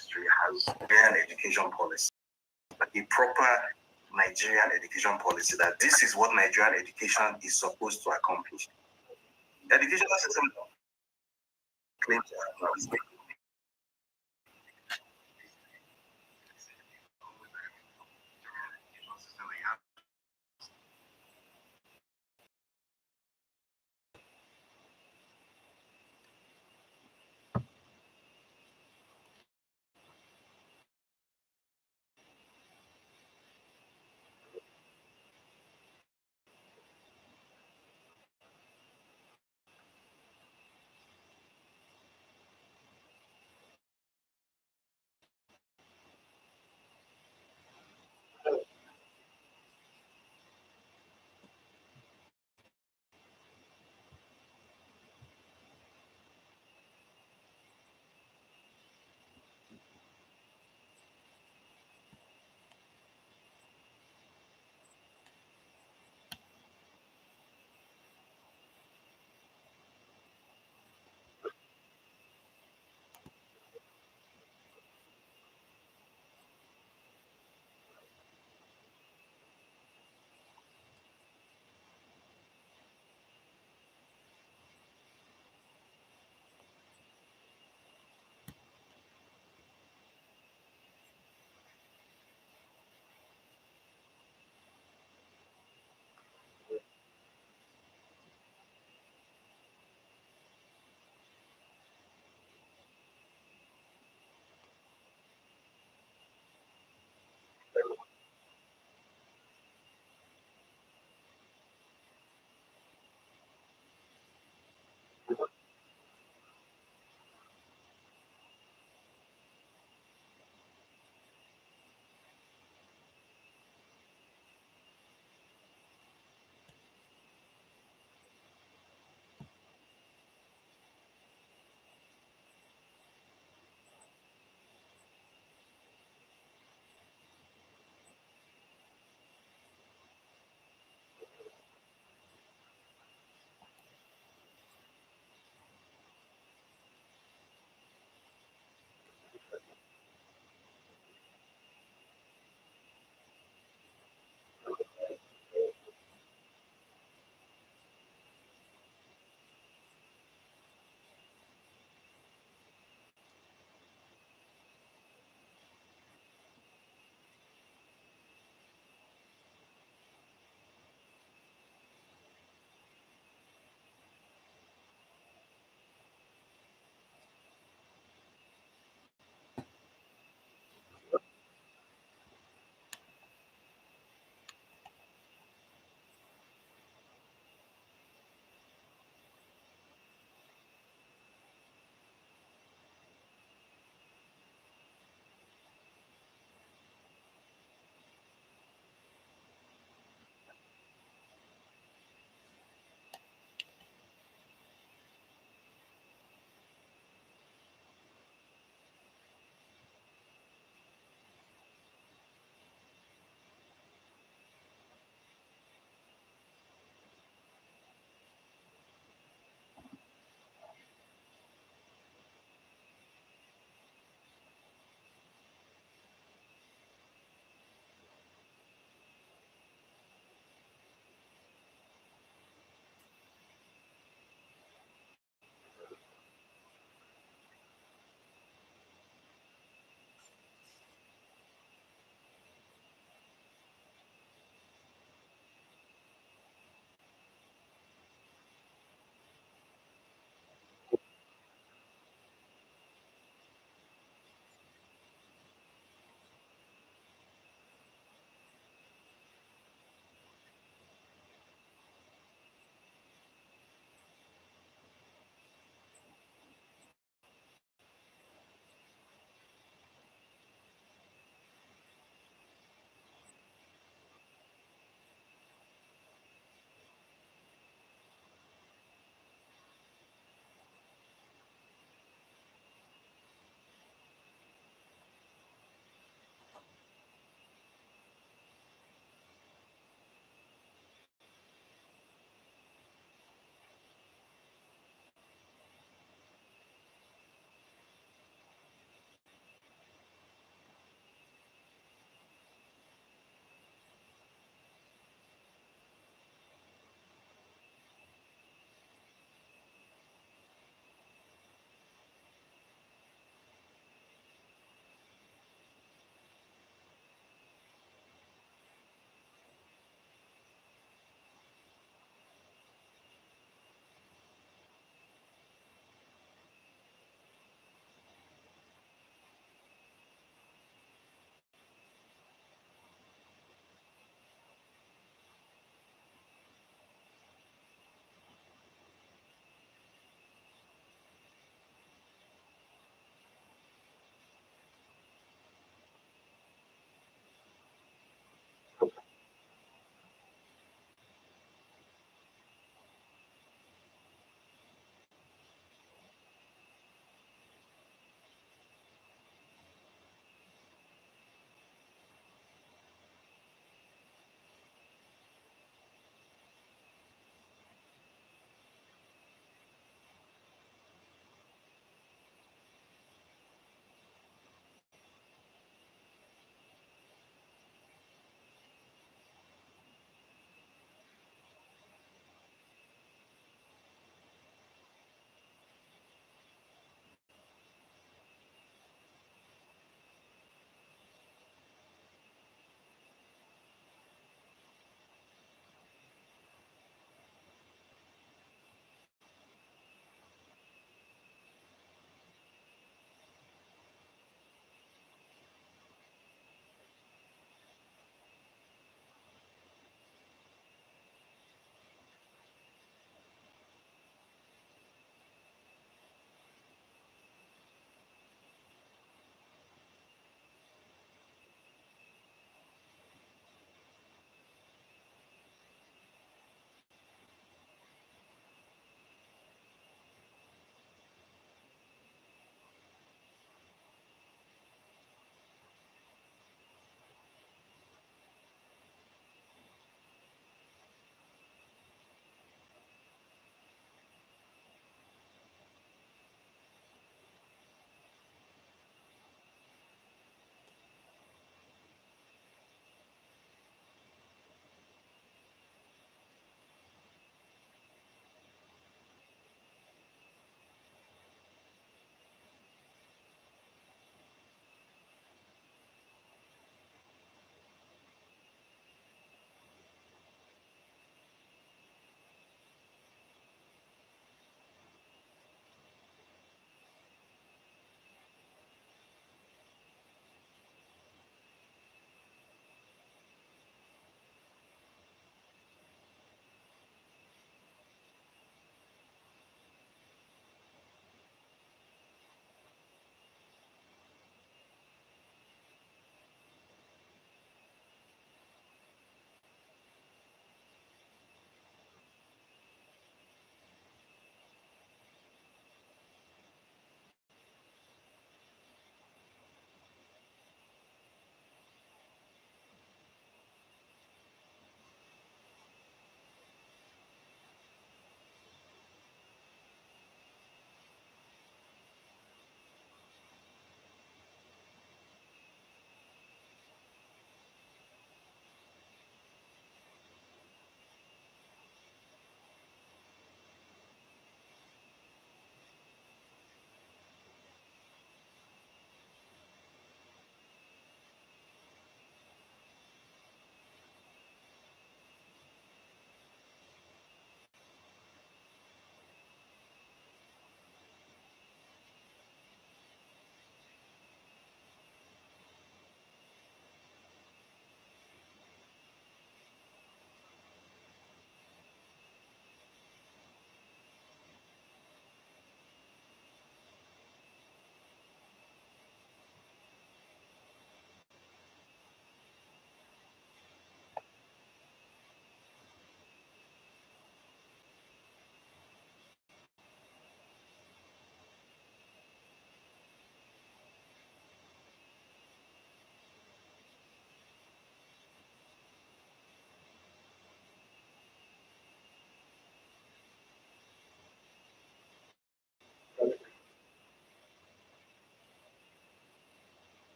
history has an education policy, like a proper Nigerian education policy, that this is what Nigerian education is supposed to accomplish. The educational system claims to have this.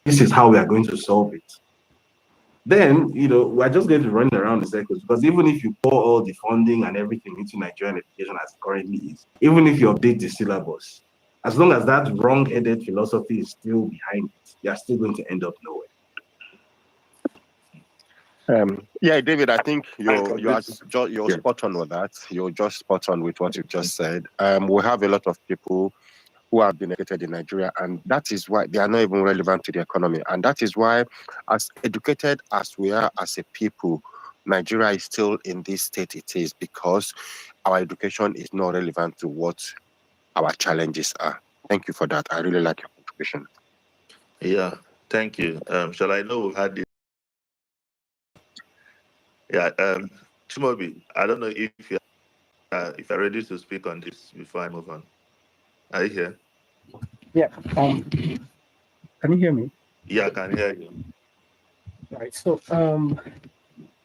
This is how we are going to solve it. Then, we're just going to run around the circles, because even if you pour all the funding and everything into Nigerian education as it currently is, even if you update the syllabus, as long as that wrong-headed philosophy is still behind it, you're still going to end up nowhere. Yeah, David, I think you're spot on with that. You're just spot on with what you've just said. We have a lot of people who have been educated in Nigeria, and that is why they are not even relevant to the economy. And that is why, as educated as we are as a people, Nigeria is still in this state it is, because our education is not relevant to what our challenges are. Thank you for that. I really like your contribution. Yeah, thank you. Shall I know who had this? Yeah, Chimobi, I don't know if you're ready to speak on this before I move on. Are you here? Yeah. Can you hear me? Yeah, I can hear you. Right. So,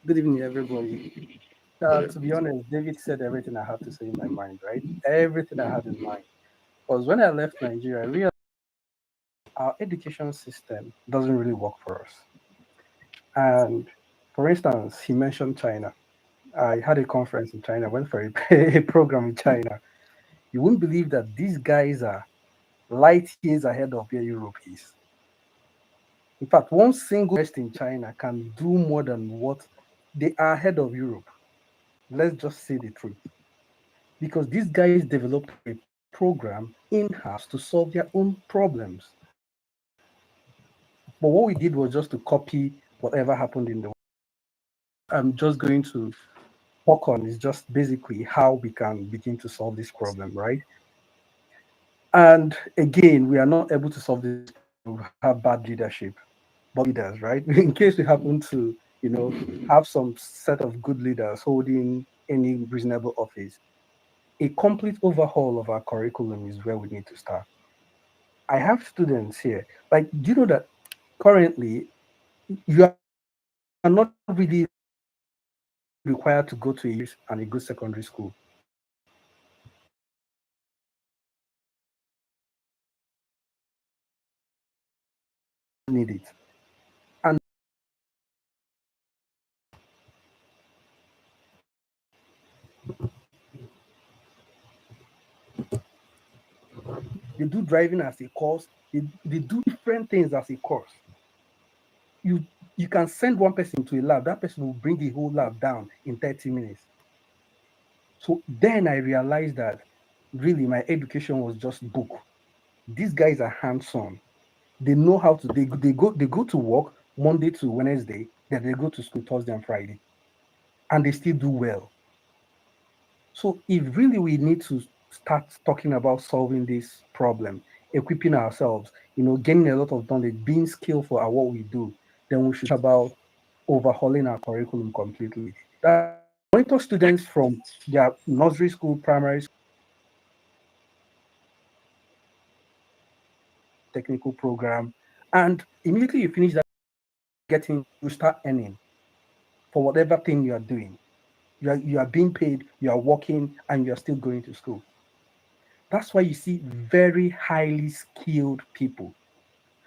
good evening, everybody. To be honest, David said everything I had to say in my mind, right? Everything I had in mind. Because when I left Nigeria, I realized our education system doesn't really work for us. And for instance, he mentioned China. I had a conference in China, went for a program in China. You wouldn't believe that these guys are light years ahead of where Europe is. In fact, one single university in China can do more than what they are ahead of Europe. Let's just say the truth. Because these guys developed a program in-house to solve their own problems. But what we did was just to copy whatever happened in the world. I'm just going to talk on is just basically how we can begin to solve this problem, right? And again, we are not able to solve this problem. We have bad leadership, but leaders, right? In case we happen to, have some set of good leaders holding any reasonable office, a complete overhaul of our curriculum is where we need to start. I have students here. Like, do you know that currently you are not really required to go to a and a good secondary school? Need it. And they do driving as a course. They do different things as a course. You can send one person to a lab, that person will bring the whole lab down in 30 minutes. So then I realized that really my education was just book. These guys are hands-on. They know how to they go to work Monday to Wednesday, then they go to school Thursday and Friday, and they still do well. So if really we need to start talking about solving this problem, equipping ourselves, gaining a lot of knowledge, being skillful at what we do, then we should talk about overhauling our curriculum completely. That monitor students from their nursery school, primary school, technical program, and immediately you finish that, you start earning for whatever thing you are doing. You are being paid, you are working, and you are still going to school. That's why you see very highly skilled people.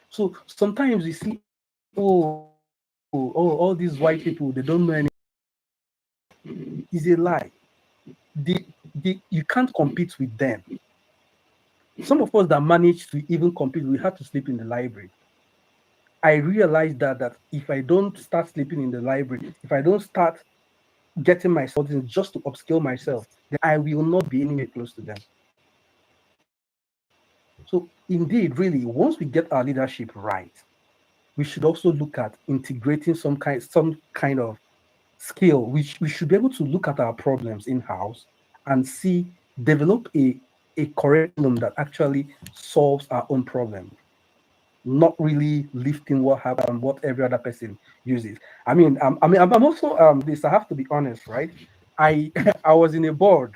So sometimes you see, all these white people, they don't know anything. It's a lie. You can't compete with them. Some of us that managed to even compete, we had to sleep in the library. I realized that if I don't start sleeping in the library, if I don't start getting myself just to upskill myself, then I will not be anywhere close to them. So indeed, really, once we get our leadership right, we should also look at integrating some kind of skill. We should be able to look at our problems in-house and develop a curriculum that actually solves our own problem, not really lifting what happened, what every other person uses. I'm also this. I have to be honest, right? I I was in a board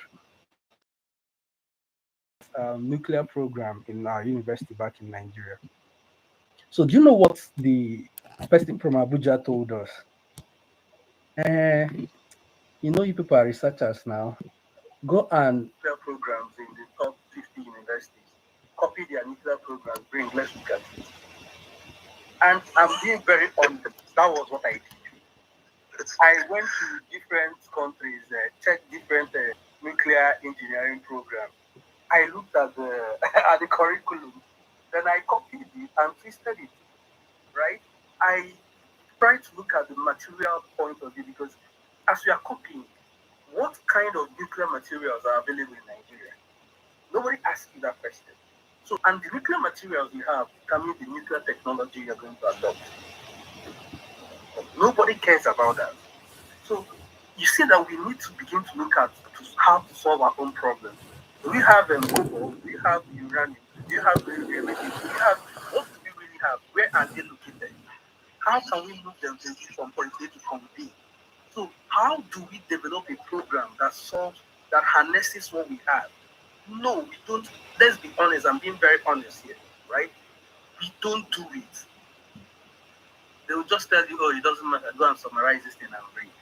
nuclear program in our university back in Nigeria. So do you know what the person from Abuja told us? Uh, you people are researchers now. Go and nuclear programs in the top 50 universities. Copy their nuclear programs. Bring. Let's look at it. And I'm being very honest. That was what I did. I went to different countries, checked different nuclear engineering programs. I looked at the at the curriculum, then I copied it and twisted it. Right? I tried to look at the material point of it because as we are copying, what kind of nuclear materials are available in Nigeria? Nobody asked you that question. So, and the nuclear materials you have determine the nuclear technology you're going to adopt. Nobody cares about that. So you see that we need to begin to look at how to solve our own problems. We have cobalt, we have uranium, we have radium, we have what do we really have? Where are they located? How can we move them from point A to point B? So how do we develop a program that harnesses what we have? No, we don't. Let's be honest. I'm being very honest here, right? We don't do it. They will just tell you, "Oh, it doesn't matter. Go and summarize this thing and read."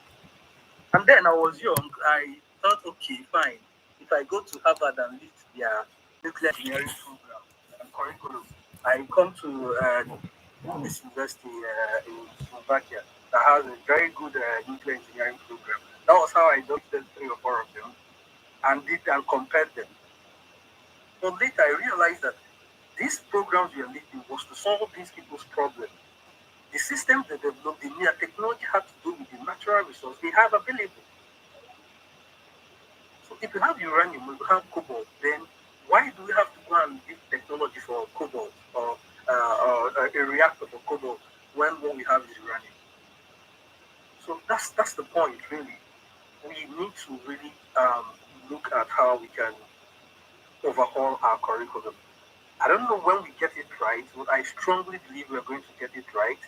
And then I was young. I thought, okay, fine. If I go to Harvard and lift their nuclear engineering program and curriculum, I come to this university in Slovakia that has a very good nuclear engineering program. That was how I adopted 3 or 4 of them and compared them. But later I realized that these programs we are lifting was to solve these people's problems. The systems they developed, the new technology had to do with the natural resource they have available. So if you have uranium, if you have cobalt, then why do we have to go and give technology for cobalt or a reactor for cobalt when what we have is uranium? So that's the point, really. We need to really look at how we can overhaul our curriculum. I don't know when we get it right, but I strongly believe we're going to get it right.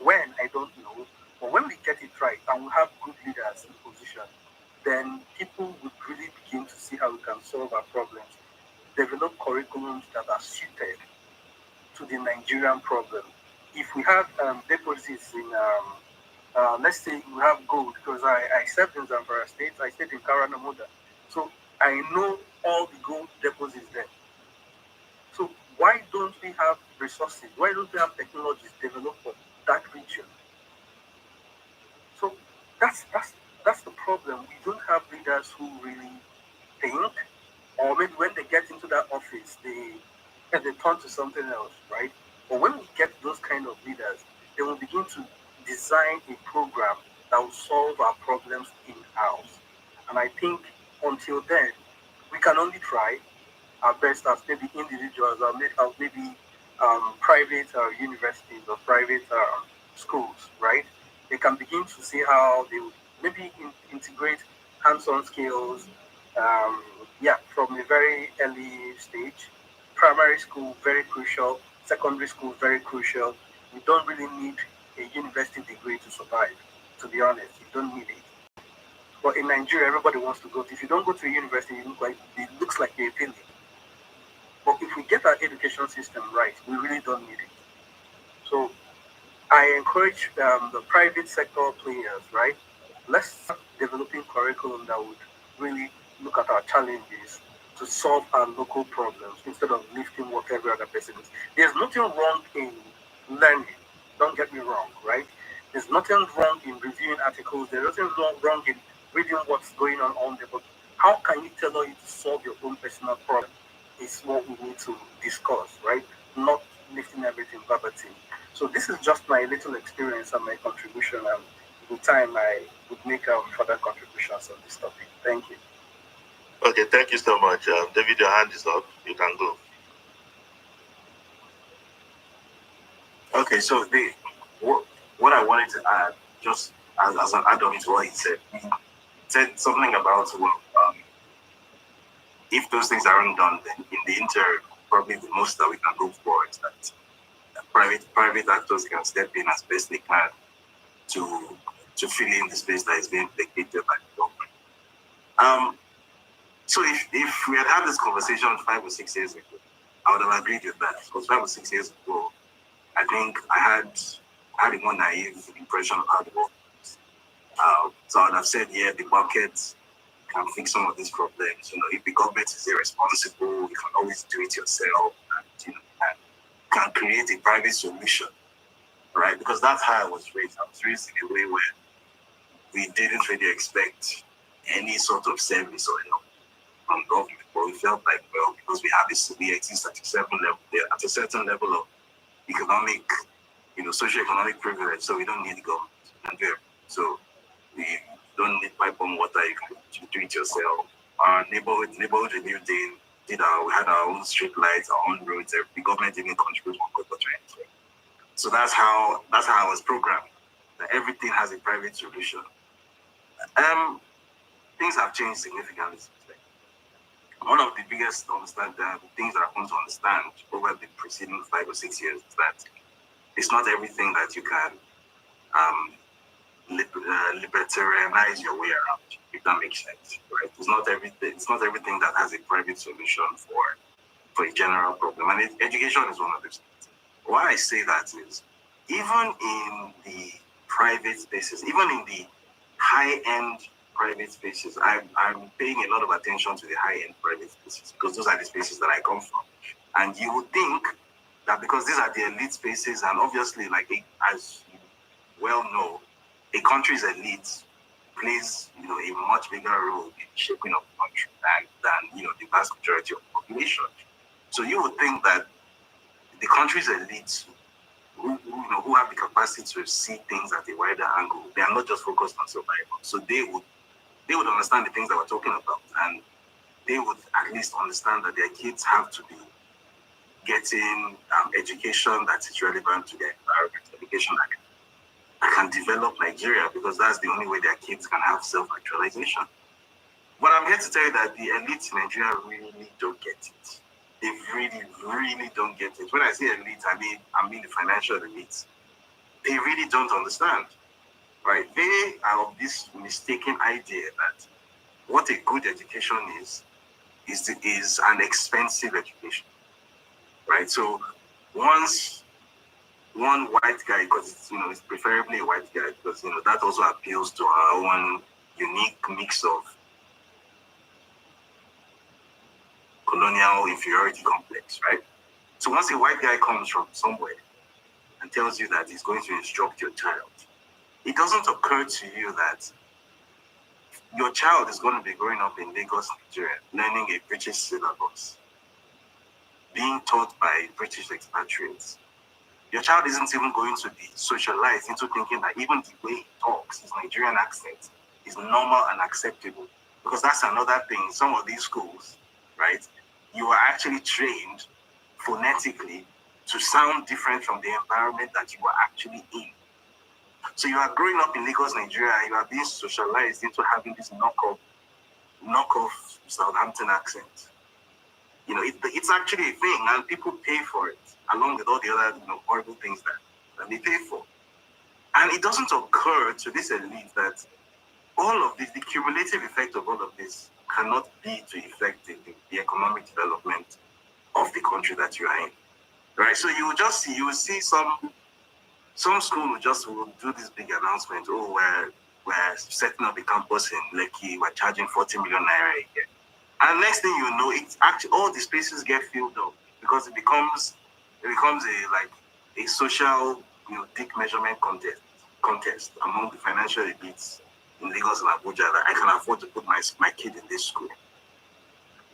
When, I don't know. But when we get it right and we have good leaders in position, then people would really begin to see how we can solve our problems, develop curriculums that are suited to the Nigerian problem. If we have deposits in, let's say we have gold, because I served in Zamfara State, I stayed in Karanamuda. So I know all the gold deposits there. So why don't we have resources? Why don't we have technologies developed for that region? So that's the problem. We don't have leaders who really think, or maybe when they get into that office, they turn to something else, right? But when we get those kind of leaders, they will begin to design a program that will solve our problems in-house. And I think until then, we can only try our best as maybe individuals or maybe private universities or private schools, right? They can begin to see how they would maybe integrate hands-on skills, from a very early stage. Primary school, very crucial. Secondary school, very crucial. You don't really need a university degree to survive, to be honest. You don't need it. But in Nigeria, everybody wants to go. If you don't go to a university, it looks like you're a failure. But if we get our education system right, we really don't need it. So I encourage the private sector players, right? Let's start developing curriculum that would really look at our challenges to solve our local problems instead of lifting what every other person is. There's nothing wrong in learning. Don't get me wrong, right? There's nothing wrong in reviewing articles. There's nothing wrong in reading what's going on there. But how can you tell you to solve your own personal problem? Is what we need to discuss, right? Not lifting everything verbatim. So this is just my little experience and my contribution. in time I would make further contributions on this topic. Thank you. Okay, thank you so much. David, your hand is up. You can go. Okay, so what I wanted to add, just as an add-on to what he said something about, if those things aren't done, then in the interim, probably the most that we can look for is that private actors can step in as best they can to fill in the space that is being vacated by the government. So if we had this conversation 5 or 6 years ago, I would have agreed with that. Because 5 or 6 years ago, I think I had a more naive impression of how the world works. So I would have said, yeah, the market can fix some of these problems. If the government is irresponsible, you can always do it yourself, and can create a private solution, right? Because that's how I was raised. I was raised in a way where we didn't really expect any sort of service or help from government, but we felt like, well, because we exist at a certain level of economic, socio-economic privilege, so we don't need the government. And so we don't need pipe on water, you can do it yourself. Our neighborhood renewed we had our own street lights, our own roads, the government didn't contribute 1 So that's how I was programmed, that everything has a private solution. Things have changed significantly since then. One of the biggest things that I've come to understand over the preceding 5 or 6 years is that it's not everything that you can libertarianize your way around, if that makes sense, right? It's not everything that has a private solution for a general problem, and education is one of those things. Why I say that is, even in the private spaces, even in the high-end private spaces, I'm paying a lot of attention to the high-end private spaces because those are the spaces that I come from. And you would think that because these are the elite spaces, and obviously, as you well know, a country's elite plays a much bigger role in shaping of the country than the vast majority of the population. So you would think that the country's elites who have the capacity to see things at a wider angle, they are not just focused on survival. So they would understand the things that we're talking about, and they would at least understand that their kids have to be getting education that is relevant to their environment, education that can develop Nigeria, because that's the only way their kids can have self-actualization. But I'm here to tell you that the elites in Nigeria really don't get it. They really, really don't get it. When I say elite, I mean the financial elites. They really don't understand, right? They are of this mistaken idea that what a good education is an expensive education, right? So once one white guy, because it's preferably a white guy, because that also appeals to our own unique mix of colonial inferiority complex, right? So once a white guy comes from somewhere and tells you that he's going to instruct your child, it doesn't occur to you that your child is going to be growing up in Lagos, Nigeria, learning a British syllabus, being taught by British expatriates. Your child isn't even going to be socialized into thinking that even the way he talks, his Nigerian accent, is normal and acceptable. Because that's another thing. In some of these schools, right, you are actually trained phonetically to sound different from the environment that you are actually in. So you are growing up in Lagos, Nigeria, you are being socialized into having this knockoff Southampton accent. It's actually a thing, and people pay for it, along with all the other horrible things that they pay for. And it doesn't occur to this elite that all of this, the cumulative effect of all of this, cannot be to affect the economic development of the country that you are in, right? So you will see some school will do this big announcement. Oh, we're setting up a campus in Lekki. We're charging 40 million naira a year. And next thing you know, it's actually all the spaces get filled up because it becomes a social dick measurement contest among the financial elites in Lagos and Abuja that I can afford to put my kid in this school,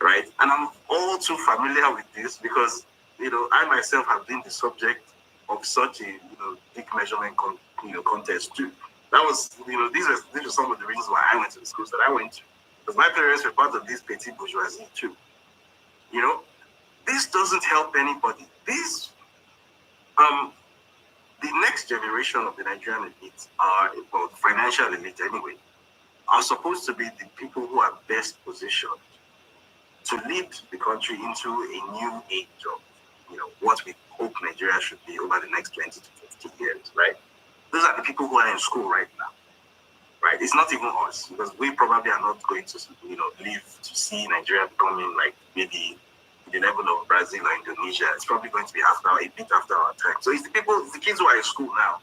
right? And I'm all too familiar with this because I myself have been the subject of such a dick measurement contest too. That was, these were some of the reasons why I went to the schools that I went to. Because my parents were part of this petty bourgeoisie too. This doesn't help anybody. The next generation of the Nigerian elite well, financial elite anyway, are supposed to be the people who are best positioned to lead the country into a new age of, what we hope Nigeria should be over the next 20 to 50 years, right? Those are the people who are in school right now, right? It's not even us, because we probably are not going to, live to see Nigeria becoming like maybe the level of Brazil or Indonesia. It's probably going to be a bit after our time. So it's the kids who are in school now,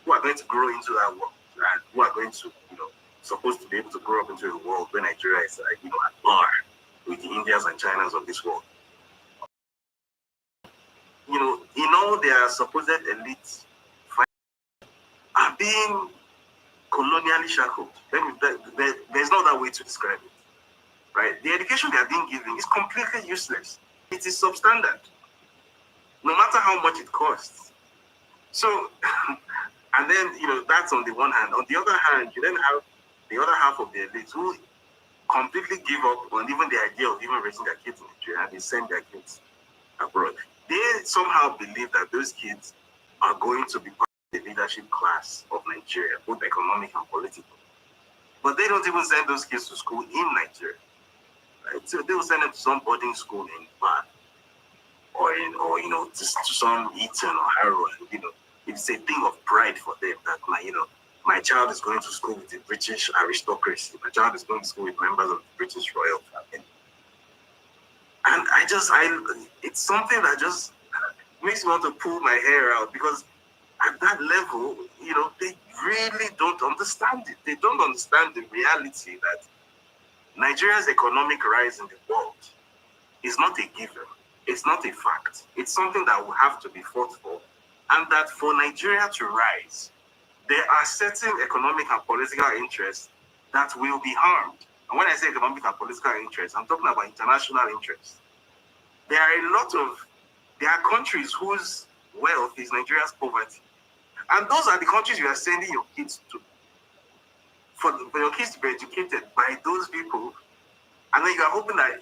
who are going to grow into that world, and who are going to, supposed to be able to grow up into a world where Nigeria is, at par with the Indias and Chinas of this world. In all their supposed elites are being colonially shackled. There's no other way to describe it, right? The education they are being given is completely useless. It is substandard, no matter how much it costs. So, and then, that's on the one hand. On the other hand, you then have the other half of the elites who completely give up on even the idea of even raising their kids in Nigeria, and they send their kids abroad. They somehow believe that those kids are going to be part of the leadership class of Nigeria, both economic and political. But they don't even send those kids to school in Nigeria, right? So they will send them to some boarding school in Bath, or to some Eton or Harrow. It's a thing of pride for them that my child is going to school with the British aristocracy. My child is going to school with members of the British royal family. And it's something that just makes me want to pull my hair out, because at that level, they really don't understand it. They don't understand the reality that Nigeria's economic rise in the world is not a given. It's not a fact. It's something that will have to be fought for. And that for Nigeria to rise, there are certain economic and political interests that will be harmed. And when I say economic and political interests, I'm talking about international interests. There are countries whose wealth is Nigeria's poverty. And those are the countries you are sending your kids to. For your kids to be educated by those people. And then you are hoping that,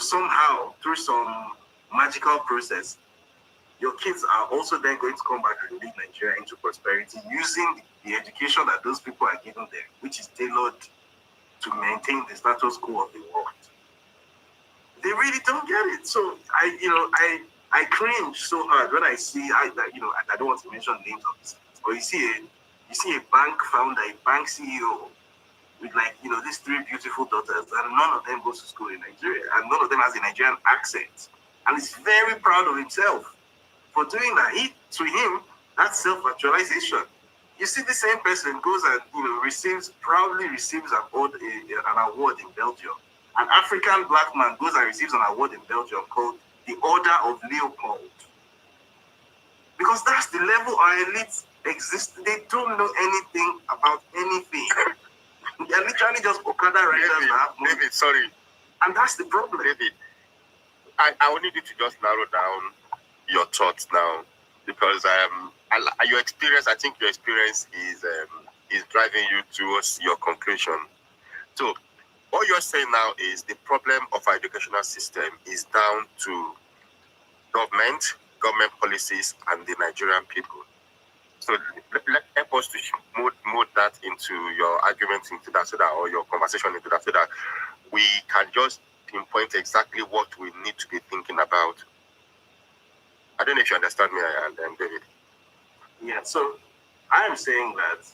somehow, through some magical process, your kids are also then going to come back and lead Nigeria into prosperity using the education that those people are giving them, which is tailored to maintain the status quo of the world. They really don't get it. So I cringe so hard when I see I don't want to mention names of this, but you see a bank founder, a bank CEO with these three beautiful daughters, and none of them goes to school in Nigeria, and none of them has a Nigerian accent, and he's very proud of himself for doing that. To him, that's self-actualization. You see, the same person goes and proudly receives an award in Belgium. An African black man goes and receives an award in Belgium called the Order of Leopold. Because that's the level our elites exist. They don't know anything about anything. They're literally just Okada riders. David, sorry. And that's the problem. David, I will need you to just narrow down your thoughts now, because your experience, I think your experience is driving you towards your conclusion. So what you're saying now is the problem of our educational system is down to government policies, and the Nigerian people. So help us to mold that into your argument into that, or your conversation into that, so that we can just pinpoint exactly what we need to be thinking about. I don't know if you understand me, David. Yeah, so I am saying that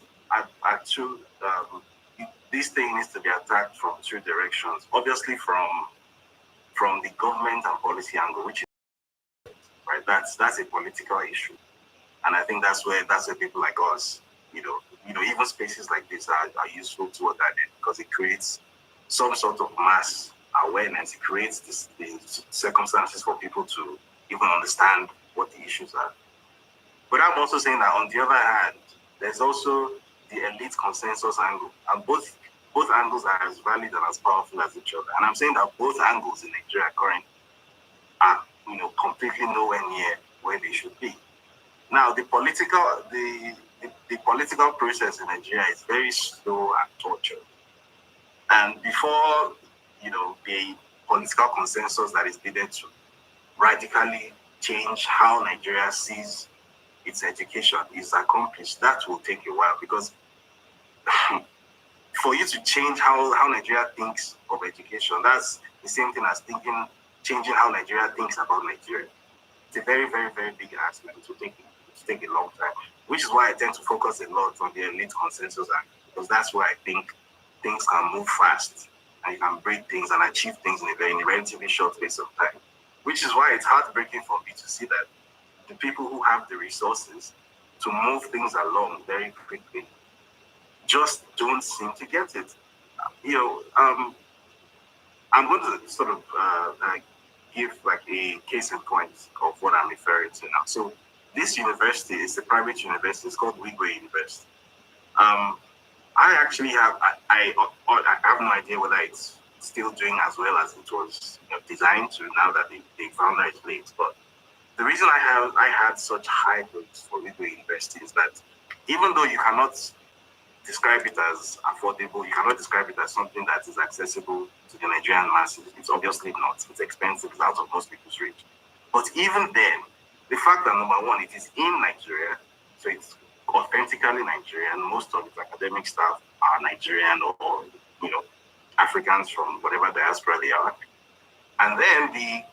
this thing needs to be attacked from two directions. Obviously, from the government and policy angle, which is right. That's a political issue, and I think that's where people like us, even spaces like this are useful toward that end, because it creates some sort of mass awareness. It creates the circumstances for people to even understand what the issues are. But I'm also saying that on the other hand, there's also the elite consensus angle, and both angles are as valid and as powerful as each other. And I'm saying that both angles in Nigeria currently are, completely nowhere near where they should be. Now, the the political process in Nigeria is very slow and tortured. And before, the political consensus that is needed to radically change how Nigeria sees its education is accomplished, that will take a while, because for you to change how Nigeria thinks of education, that's the same thing as changing how Nigeria thinks about Nigeria. It's a very, very, very big ask, and it will take a long time, which is why I tend to focus a lot on the elite consensus act, because that's where I think things can move fast and you can break things and achieve things in a relatively short space of time, which is why it's heartbreaking for me to see that the people who have the resources to move things along very quickly just don't seem to get it. I'm going to sort of give like a case in point of what I'm referring to now. So this university is a private university. It's called Wigwe University. I actually I have no idea whether it's still doing as well as it was designed to, now that they found out it's late. But the reason I had such high hopes for Wigwe University is that even though you cannot describe it as affordable, you cannot describe it as something that is accessible to the Nigerian masses. It's obviously not. It's expensive. It's out of most people's reach. But even then, the fact that, number one, it is in Nigeria, so it's authentically Nigerian. Most of its academic staff are Nigerian or Africans from whatever diaspora they are. And then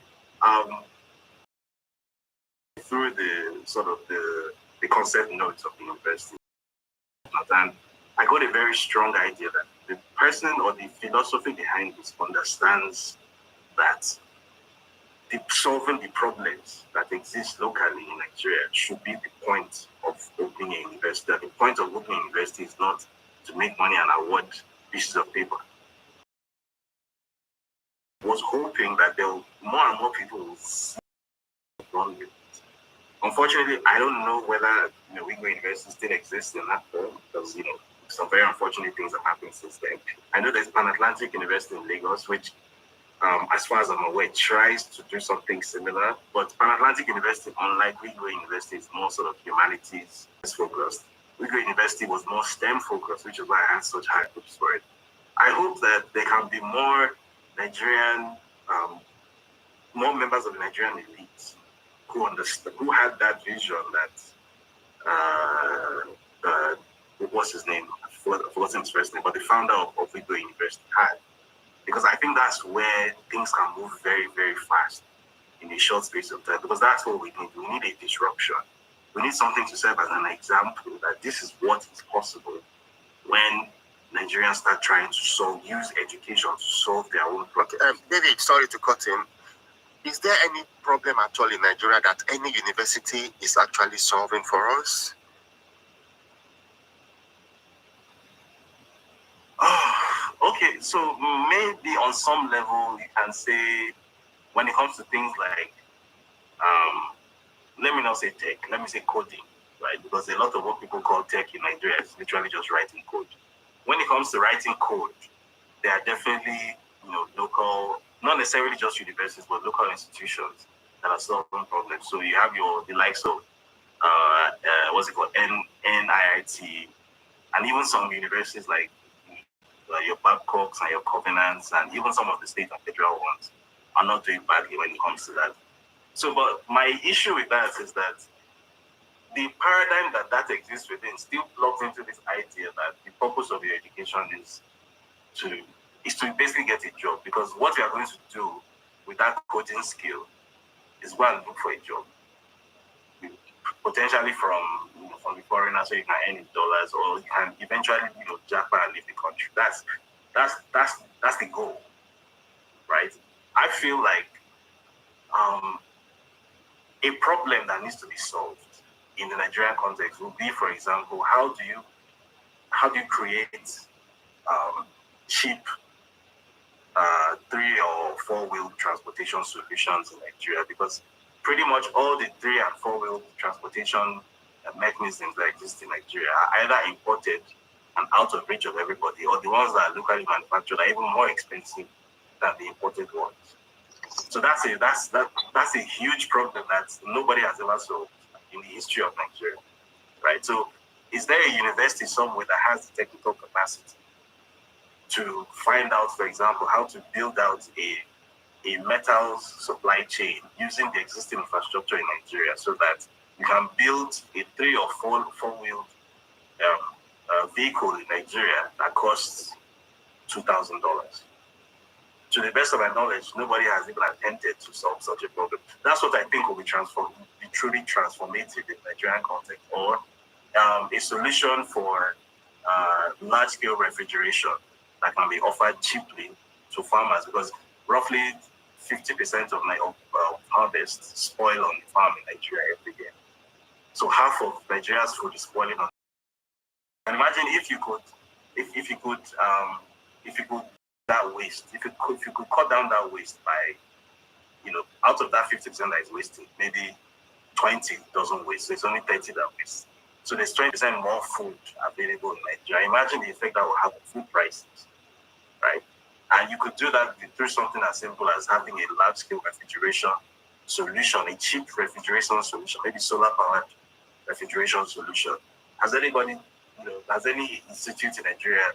through the sort of the concept notes of the university, and I got a very strong idea that the person or the philosophy behind this understands that solving the problems that exist locally in Nigeria should be the point of opening a university. The point of opening a university is not to make money and award pieces of paper. I was hoping that more and more people will see wrong with it. Unfortunately, I don't know whether Wigwe University still exists in that form, because some very unfortunate things have happened since then. I know there's Pan-Atlantic University in Lagos, which, as far as I'm aware, tries to do something similar. But Pan-Atlantic University, unlike Wigwe University, is more sort of humanities focused. Wigwe University was more STEM focused, which is why I had such high hopes for it. I hope that there can be more Nigerian, more members of the Nigerian elite who had that vision that what's his name? I've forgotten his first name, but the founder of Wigwe University had. Because I think that's where things can move very, very fast in a short space of time. Because that's what we need. We need a disruption. We need something to serve as an example that this is what is possible when Nigerians start trying to use education to solve their own problems. David, sorry to cut in. Is there any problem at all in Nigeria that any university is actually solving for us? Okay, so maybe on some level you can say, when it comes to things like, let me not say tech, let me say coding, right? Because a lot of what people call tech in Nigeria is literally just writing code. When it comes to writing code, there are definitely, local, not necessarily just universities, but local institutions that are solving problems. So you have the likes of, what's it called, NIIT, and even some universities like your Babcocks and your Covenants, and even some of the state and federal ones are not doing badly when it comes to that. So, but my issue with that is that the paradigm that exists within still plugs into this idea that the purpose of your education is to basically get a job, because what you are going to do with that coding skill is go and look for a job, potentially from the foreigner, so you can earn in dollars, or you can eventually jackpot and leave the country. That's the goal, right? I feel like a problem that needs to be solved in the Nigerian context would be, for example, how do you create cheap 3 or 4-wheel transportation solutions in Nigeria? Because pretty much all the 3 and 4-wheel transportation mechanisms that exist in Nigeria are either imported and out of reach of everybody, or the ones that are locally manufactured are even more expensive than the imported ones. So that's a huge problem that nobody has ever solved in the history of Nigeria, right? So is there a university somewhere that has the technical capacity to find out, for example, how to build out a metals supply chain using the existing infrastructure in Nigeria so that you can build a 3 or 4-wheeled vehicle in Nigeria that costs $2,000? To the best of my knowledge, nobody has even attempted to solve such a problem. That's what I think will be truly transformative in Nigerian context, or a solution for large-scale refrigeration that can be offered cheaply to farmers, because roughly 50% of my harvest spoil on the farm in Nigeria every year. So half of Nigeria's food is spoiling on. And imagine if you could that waste, if you could cut down that waste by, out of that 50% that is wasted, maybe 20 doesn't waste, so it's only 30 that waste. So there's 20% more food available in Nigeria. Imagine the effect that will have on food prices, right? And you could do that through something as simple as having a large-scale refrigeration solution, a cheap refrigeration solution, maybe solar-powered refrigeration solution. Has any institute in Nigeria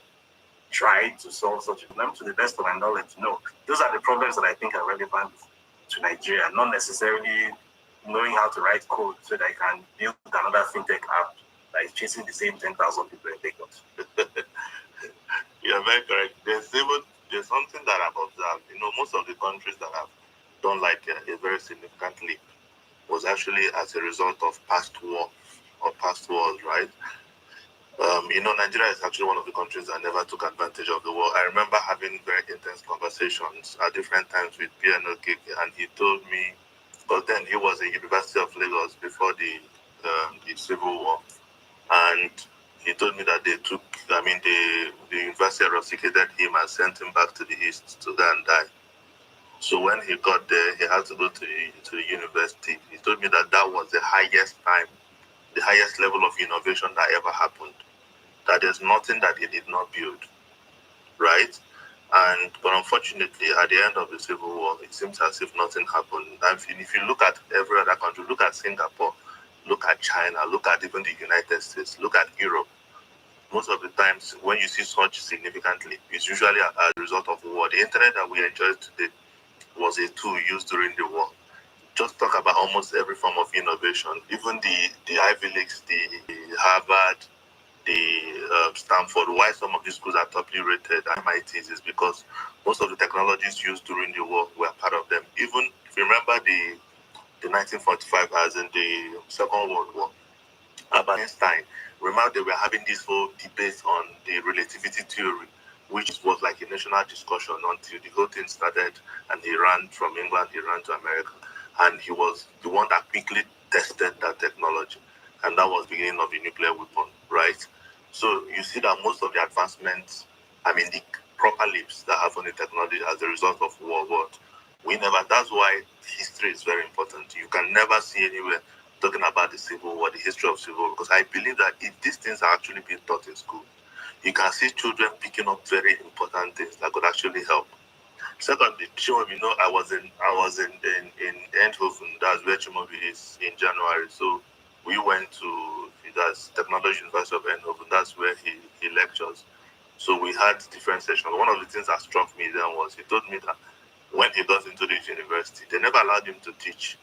tried to solve such a problem? To the best of my knowledge, no. Those are the problems that I think are relevant to Nigeria, not necessarily knowing how to write code so that I can build another fintech app that is chasing the same 10,000 people in Lagos. You're very correct. There's something that I've observed. Most of the countries that have done a very significant leap was actually as a result of past wars, right? Nigeria is actually one of the countries that never took advantage of the war. I remember having very intense conversations at different times with PNO Keke, and he told me, because then he was at University of Lagos before the Civil War, and he told me that the university eradicated him and sent him back to the east to go and die. So when he got there, he had to go to the university. He told me that was the highest level of innovation that ever happened. That there's nothing that he did not build, right? But unfortunately, at the end of the Civil War, it seems as if nothing happened. And if you look at every other country, look at Singapore, look at China, look at even the United States, look at Europe, most of the times when you see such significantly, it's usually as a result of war. The internet that we enjoy today was a tool used during the war. Just talk about almost every form of innovation, even the Ivy Leagues, the Harvard, the Stanford. Why some of these schools are toply rated MITs is because most of the technologies used during the war were part of them. Even if you remember the 1945, as in the Second World War, Albert Einstein, remember they were having this whole debate on the relativity theory, which was like a national discussion until the whole thing started, and he ran from England, he ran to America, and he was the one that quickly tested that technology, and that was the beginning of the nuclear weapon, right? So you see that most of the advancements, the proper leaps that happen in technology as a result of war, but that's why history is very important. You can never see anywhere talking about the Civil War, the history of Civil War, because I believe that if these things are actually being taught in school, you can see children picking up very important things that could actually help. Secondly, Chimobi, I was in Eindhoven, that's where Chimobi is, in January. So we went to Technology University of Eindhoven, that's where he lectures. So we had different sessions. One of the things that struck me then was he told me that when he got into this university, they never allowed him to teach.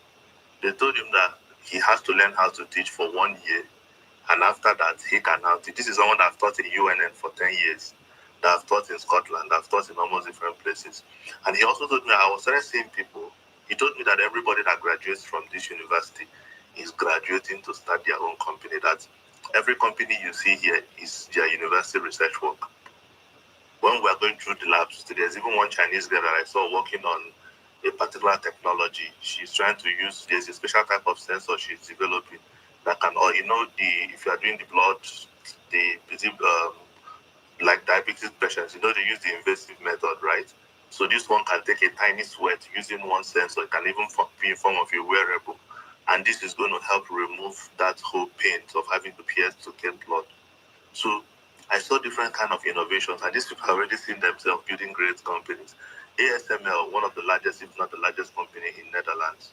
They told him that he has to learn how to teach for 1 year, and after that, he can now teach. This is someone that I've taught in UNN for 10 years, that I've taught in Scotland, that I've taught in almost different places. And he also told me, I was started seeing people, he told me that everybody that graduates from this university is graduating to start their own company, that every company you see here is their university research work. When we are going through the labs, there's even one Chinese girl that I saw working on a particular technology. She's trying to use, there's a special type of sensor she's developing that can, if you are doing the blood, like diabetes patients, they use the invasive method, right? So this one can take a tiny sweat using one sensor. It can even be in form of a wearable. And this is going to help remove that whole pain of having to pierce to get blood. So I saw different kind of innovations, and these people have already seen themselves building great companies. ASML, one of the largest, if not the largest company in Netherlands,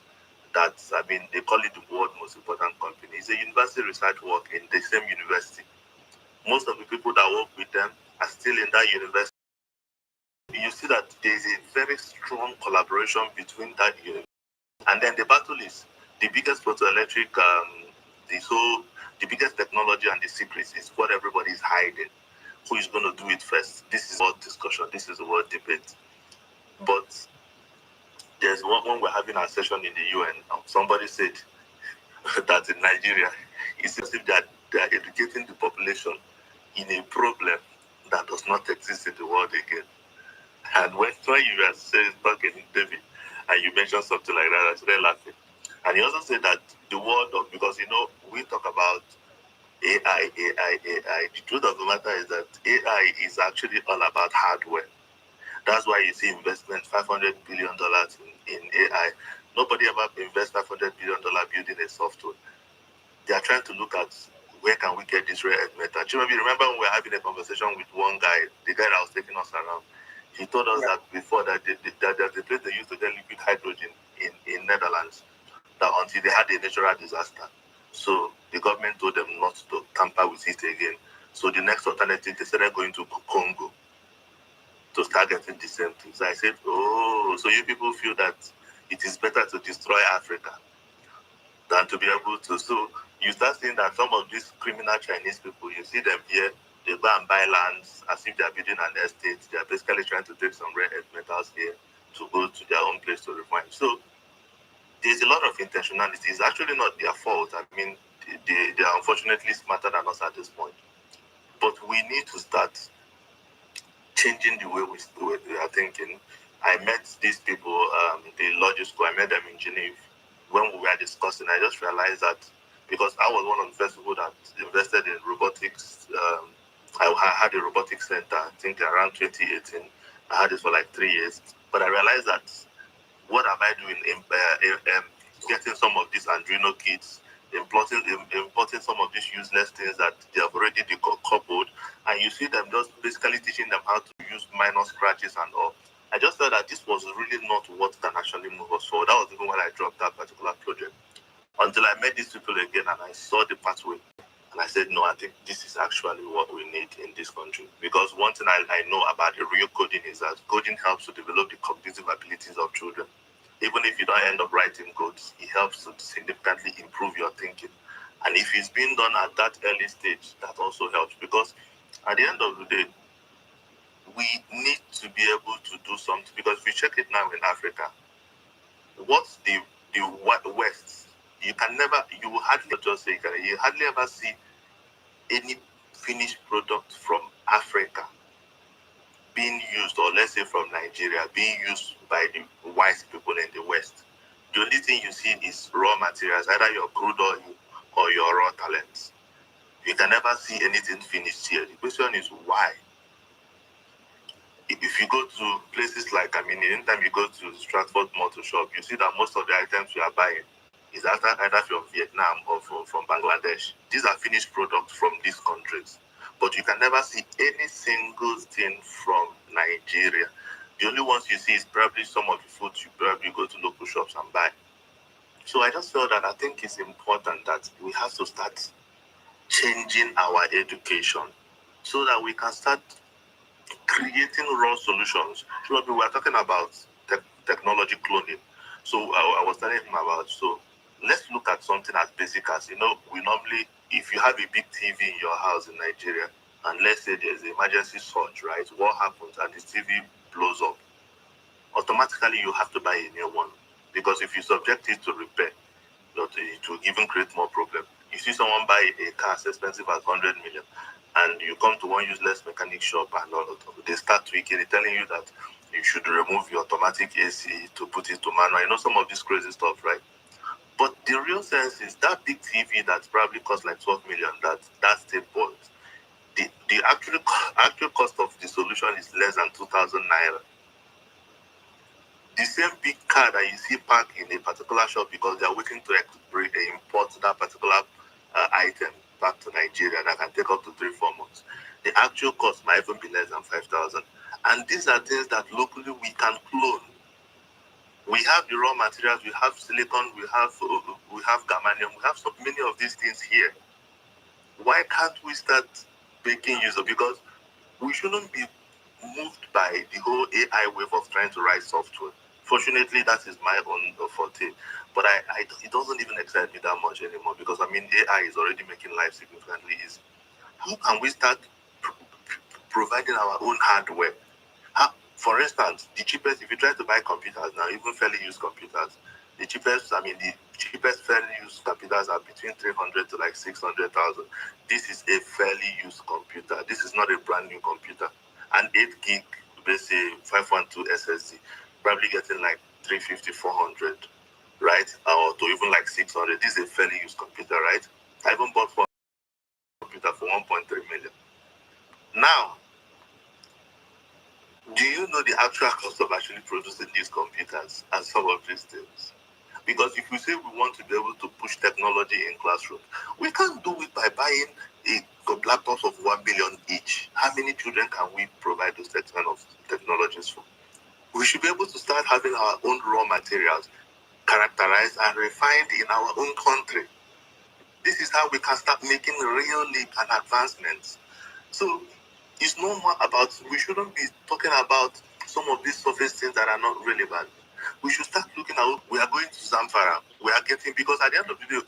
that, I mean, they call it the world's most important company. It's a university research work in the same university. Most of the people that work with them are still in that university. You see that there is a very strong collaboration between that university. And then the battle is the biggest photoelectric, the biggest technology and the secrets is what everybody is hiding. Who is going to do it first? This is what discussion, this is what debate. But there's one when we're having a session in the UN, somebody said that in Nigeria, it's as if they are educating the population in a problem that does not exist in the world again. And when you were talking, David, and you mentioned something like that, I started laughing. And he also said that the world of, because, we talk about AI. The truth of the matter is that AI is actually all about hardware. That's why you see investment, $500 billion in AI. Nobody ever invests $500 billion building a software. They are trying to look at where can we get this rare earth metal. Do you remember when we were having a conversation with one guy, the guy that was taking us around? He told us that before that there's a place they used to get liquid hydrogen in Netherlands, that until they had a natural disaster. So the government told them not to tamper with it again. So the next alternative, they started going to Congo to start getting the same things. So I said, so you people feel that it is better to destroy Africa than to be able to. So you start seeing that some of these criminal Chinese people, you see them here, they go and buy lands as if they are building an estate. They are basically trying to take some rare earth metals here to go to their own place to refine. So there's a lot of intentionality. It's actually not their fault. I mean, they are unfortunately smarter than us at this point. But we need to start changing the way we are thinking. I met these people, the logic school, I met them in Geneva. When we were discussing, I just realized that because I was one of the first people that invested in robotics, I had a robotics center, I think around 2018. I had it for like 3 years. But I realized that what am I doing in getting some of these Arduino kits, importing some of these useless things that they have already decoupled, and you see them just basically teaching them how to use minor scratches and all. I just felt that this was really not what can actually move us forward. That was even when I dropped that particular project. Until I met these people again and I saw the pathway. And I said, no, I think this is actually what we need in this country. Because one thing I know about the real coding is that coding helps to develop the cognitive abilities of children. Even if you don't end up writing codes, it helps to significantly improve your thinking. And if it's being done at that early stage, that also helps. Because at the end of the day, we need to be able to do something. Because if you check it now in Africa, what's the West? You hardly ever see any finished product from Africa being used, or let's say from Nigeria, being used by the wise people in the West. The only thing you see is raw materials, either your crude oil or your raw talents. You can never see anything finished here. The question is why? If you go to places like, anytime you go to Stratford Motor Shop, you see that most of the items we are buying is either from Vietnam or from Bangladesh. These are finished products from these countries. But you can never see any single thing from Nigeria. The only ones you see is probably some of the food you probably go to local shops and buy. So I just felt that I think it's important that we have to start changing our education so that we can start creating raw solutions. So we were talking about technology cloning. So I was telling him about, so let's look at something as basic as, we normally, if you have a big TV in your house in Nigeria, and let's say there's an emergency surge, right? What happens? And the TV blows up. Automatically, you have to buy a new one. Because if you subject it to repair, it will even create more problem. You see someone buy a car as expensive as 100 million, and you come to one useless mechanic shop and they start tweaking, telling you that you should remove your automatic AC to put it to manual. Some of this crazy stuff, right? But the real sense is that big TV that probably costs like 12 million, that's the point. The actual cost of the solution is less than 2,000 naira. The same big car that you see parked in a particular shop because they are waiting to import that particular item back to Nigeria that can take up to 3-4 months. The actual cost might even be less than 5,000. And these are things that locally we can clone. We have the raw materials, we have silicon, we have germanium, we have so many of these things here. Why can't we start making use of? Because we shouldn't be moved by the whole AI wave of trying to write software. Fortunately, that is my own forte. But it doesn't even excite me that much anymore, because I mean, AI is already making life significantly easy. How can we start providing our own hardware? For instance, the cheapest, if you try to buy computers now, even fairly used computers, the cheapest fairly used computers are between 300 to like 600,000. This is a fairly used computer. This is not a brand new computer. An 8 gig, let's say 512 SSD, probably getting like 350, 400, right? Or to even like 600. This is a fairly used computer, right? I even bought one computer for 1.3 million. Now, do you know the actual cost of actually producing these computers and some of these things? Because if we say we want to be able to push technology in classrooms, we can't do it by buying laptops of 1 billion each. How many children can we provide those kind of technologies for? We should be able to start having our own raw materials characterized and refined in our own country. This is how we can start making real leap and advancements. So it's no more about, we shouldn't be talking about some of these surface things that are not relevant. We should start looking at, we are going to Zamfara, we are getting, because at the end of the day,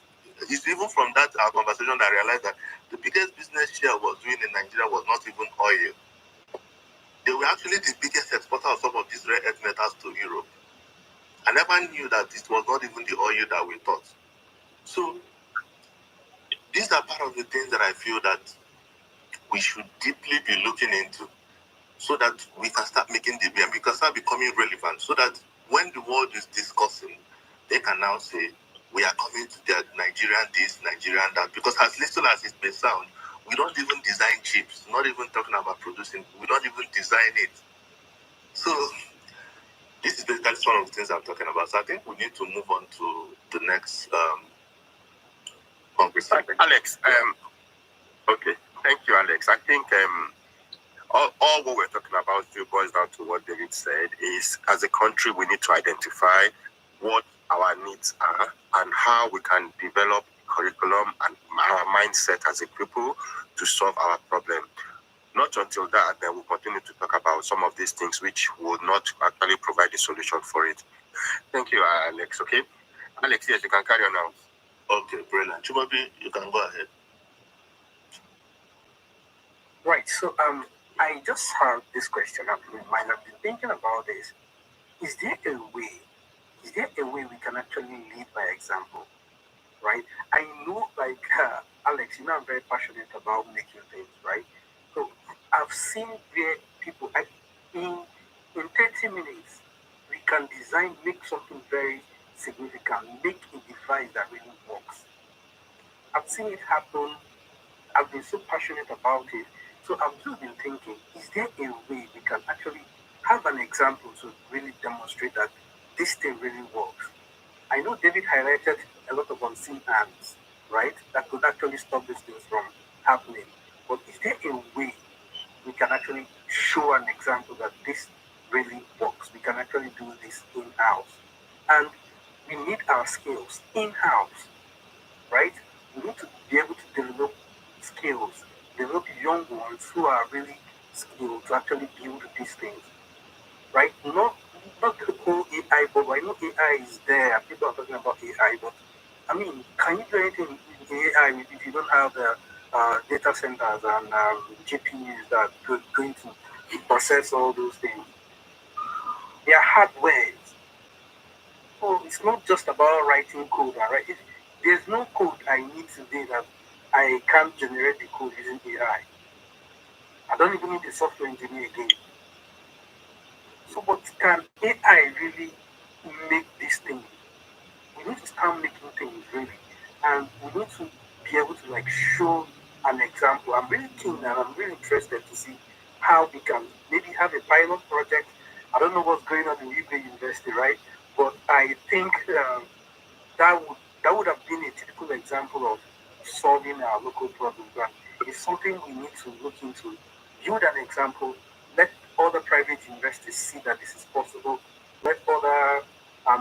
it's even from that our conversation that I realized that the biggest business share was doing in Nigeria was not even oil. They were actually the biggest exporter of some of these rare earth metals to Europe. I never knew that it was not even the oil that we thought. So these are part of the things that I feel that we should deeply be looking into, so that we can start making the and we can start becoming relevant, so that when the world is discussing, they can now say, we are coming to the Nigerian this, Nigerian that. Because as little as it may sound, we don't even design chips, not even talking about producing, we don't even design it. So this is basically one of the things I'm talking about. So I think we need to move on to the next conversation. Alex, okay, thank you, Alex. I think all what we're talking about still boils down to what David said, is as a country we need to identify what our needs are and how we can develop curriculum and our mindset as a people to solve our problem. Not until that, then we'll continue to talk about some of these things which will not actually provide a solution for it. Thank you, Alex. Okay, Alex, yes, you can carry on now. Okay, brilliant. Chumabi, you can go ahead. Right. So I just had this question up in my mind. I've been thinking about this. Is there a way we can actually lead by example? Right? I know, like Alex, you know, I'm very passionate about making things, right? So I've seen where people in 30 minutes we can make something very significant, make a device that really works. I've seen it happen. I've been so passionate about it. So I've just been thinking, is there a way we can actually have an example to really demonstrate that this thing really works? I know David highlighted a lot of unseen hands, right, that could actually stop these things from happening. But is there a way we can actually show an example that this really works? We can actually do this in-house. And we need our skills in-house, right? We need to be able to develop skills, develop young ones who are really skilled to actually build these things, right? Not the whole AI bubble. I know AI is there. People are talking about AI, but I mean, can you do anything in AI if you don't have the data centers and GPUs that are going to process all those things? They are hardware. So it's not just about writing code, right? There's no code I need today that I can't generate the code using AI. I don't even need a software engineer again. So, but can AI really make this thing? We need to start making things really, and we need to be able to like show an example. I'm really keen and I'm really interested to see how we can maybe have a pilot project. I don't know what's going on in UK University, right? But I think that would have been a typical example of solving our local problems. And it's something we need to look into. Build an example. Let other private universities see that this is possible. Let other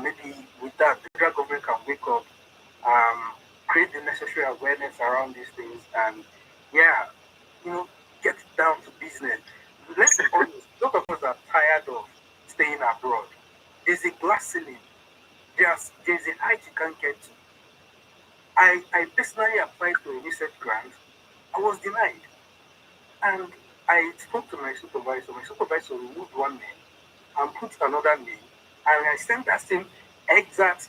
maybe with that, the federal government can wake up, create the necessary awareness around these things, and yeah, get down to business. Let's be honest, a lot of us are tired of staying abroad. There's a glass ceiling. There's a height you can't get to. I personally applied for a research grant. I was denied. And I spoke to my supervisor. My supervisor removed one name and put another name. And I sent that same exact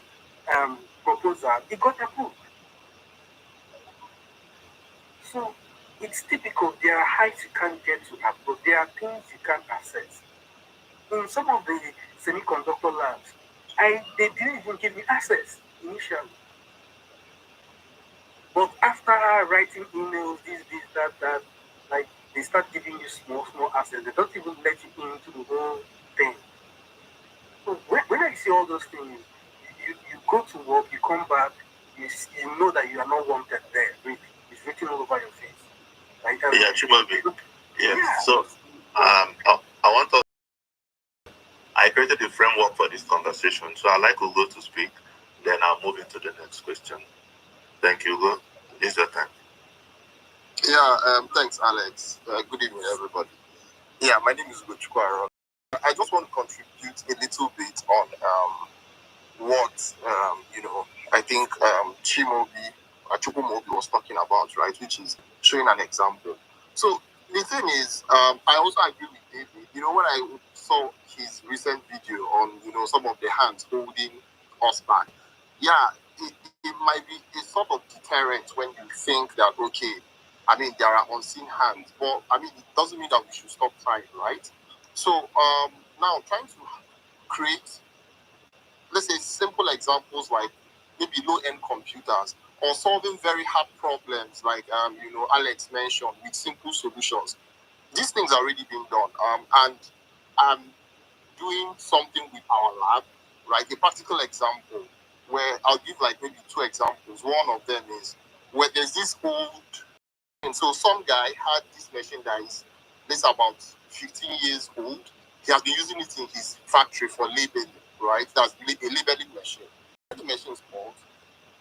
proposal. It got approved. So it's typical. There are heights you can't get to abroad. There are things you can't access. In some of the semiconductor labs, they didn't even give me access initially. But after writing emails, this, that, like they start giving you small access. They don't even let you into the whole thing. So when I see all those things, you go to work, you come back, you know that you are not wanted there. Really, it's written all over your face. Like, yeah, Chimabi. Yeah. So I want to. I created a framework for this conversation, so I'd like Ugo to speak. Then I'll move into the next question. Thank you, Ugo. It's your time. Yeah, thanks, Alex. Good evening, everybody. Yeah, my name is Ugo Chukwuaron. I just want to contribute a little bit on what I think Chukwumobi was talking about, right? Which is showing an example. So the thing is, I also agree with David. When I saw his recent video on some of the hands holding us back, yeah, it might be a sort of deterrent when you think that there are unseen hands, but it doesn't mean that we should stop trying, right? So now trying to create, let's say, simple examples like maybe low-end computers or solving very hard problems like Alex mentioned with simple solutions. These things are already being done, and I'm doing something with our lab, right? A practical example where I'll give like maybe two examples. One of them is where there's this old, and so some guy had this machine that is about 15 years old. He has been using it in his factory for labeling, right? That's a labeling machine. The machine is old.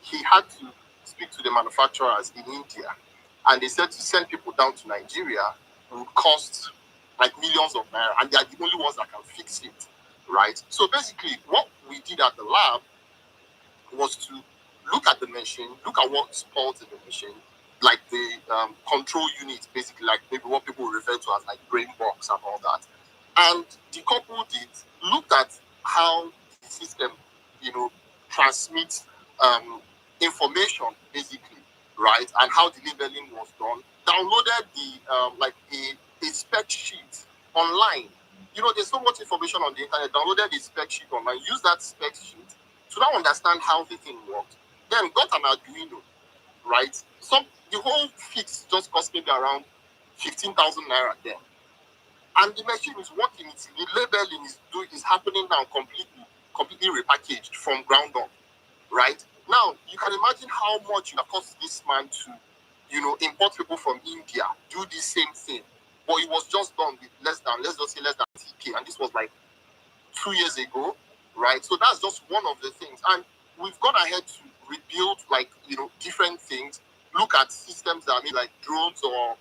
He had to speak to the manufacturers in India, and they said to send people down to Nigeria would cost like millions of naira, and they are the only ones that can fix it, right? So basically, what we did at the lab was to look at the machine, look at what's fault in the machine, like the control unit, basically, like maybe what people refer to as like brain box and all that. And the couple looked at how the system, transmits information, basically, right? And how the labeling was done. Downloaded a spec sheet online. There's so much information on the internet. Downloaded a spec sheet online. Use that spec sheet to now understand how the thing works. Then got an Arduino, right? The whole fix just cost maybe around 15,000 naira there. And the machine is working. The labeling is happening now completely repackaged from ground up, right? Now, you can imagine how much it cost this man to, import people from India, do the same thing. But it was just done with let's just say less than TK. And this was like 2 years ago, right? So that's just one of the things. And we've gone ahead to rebuild different things, look at systems that like drones or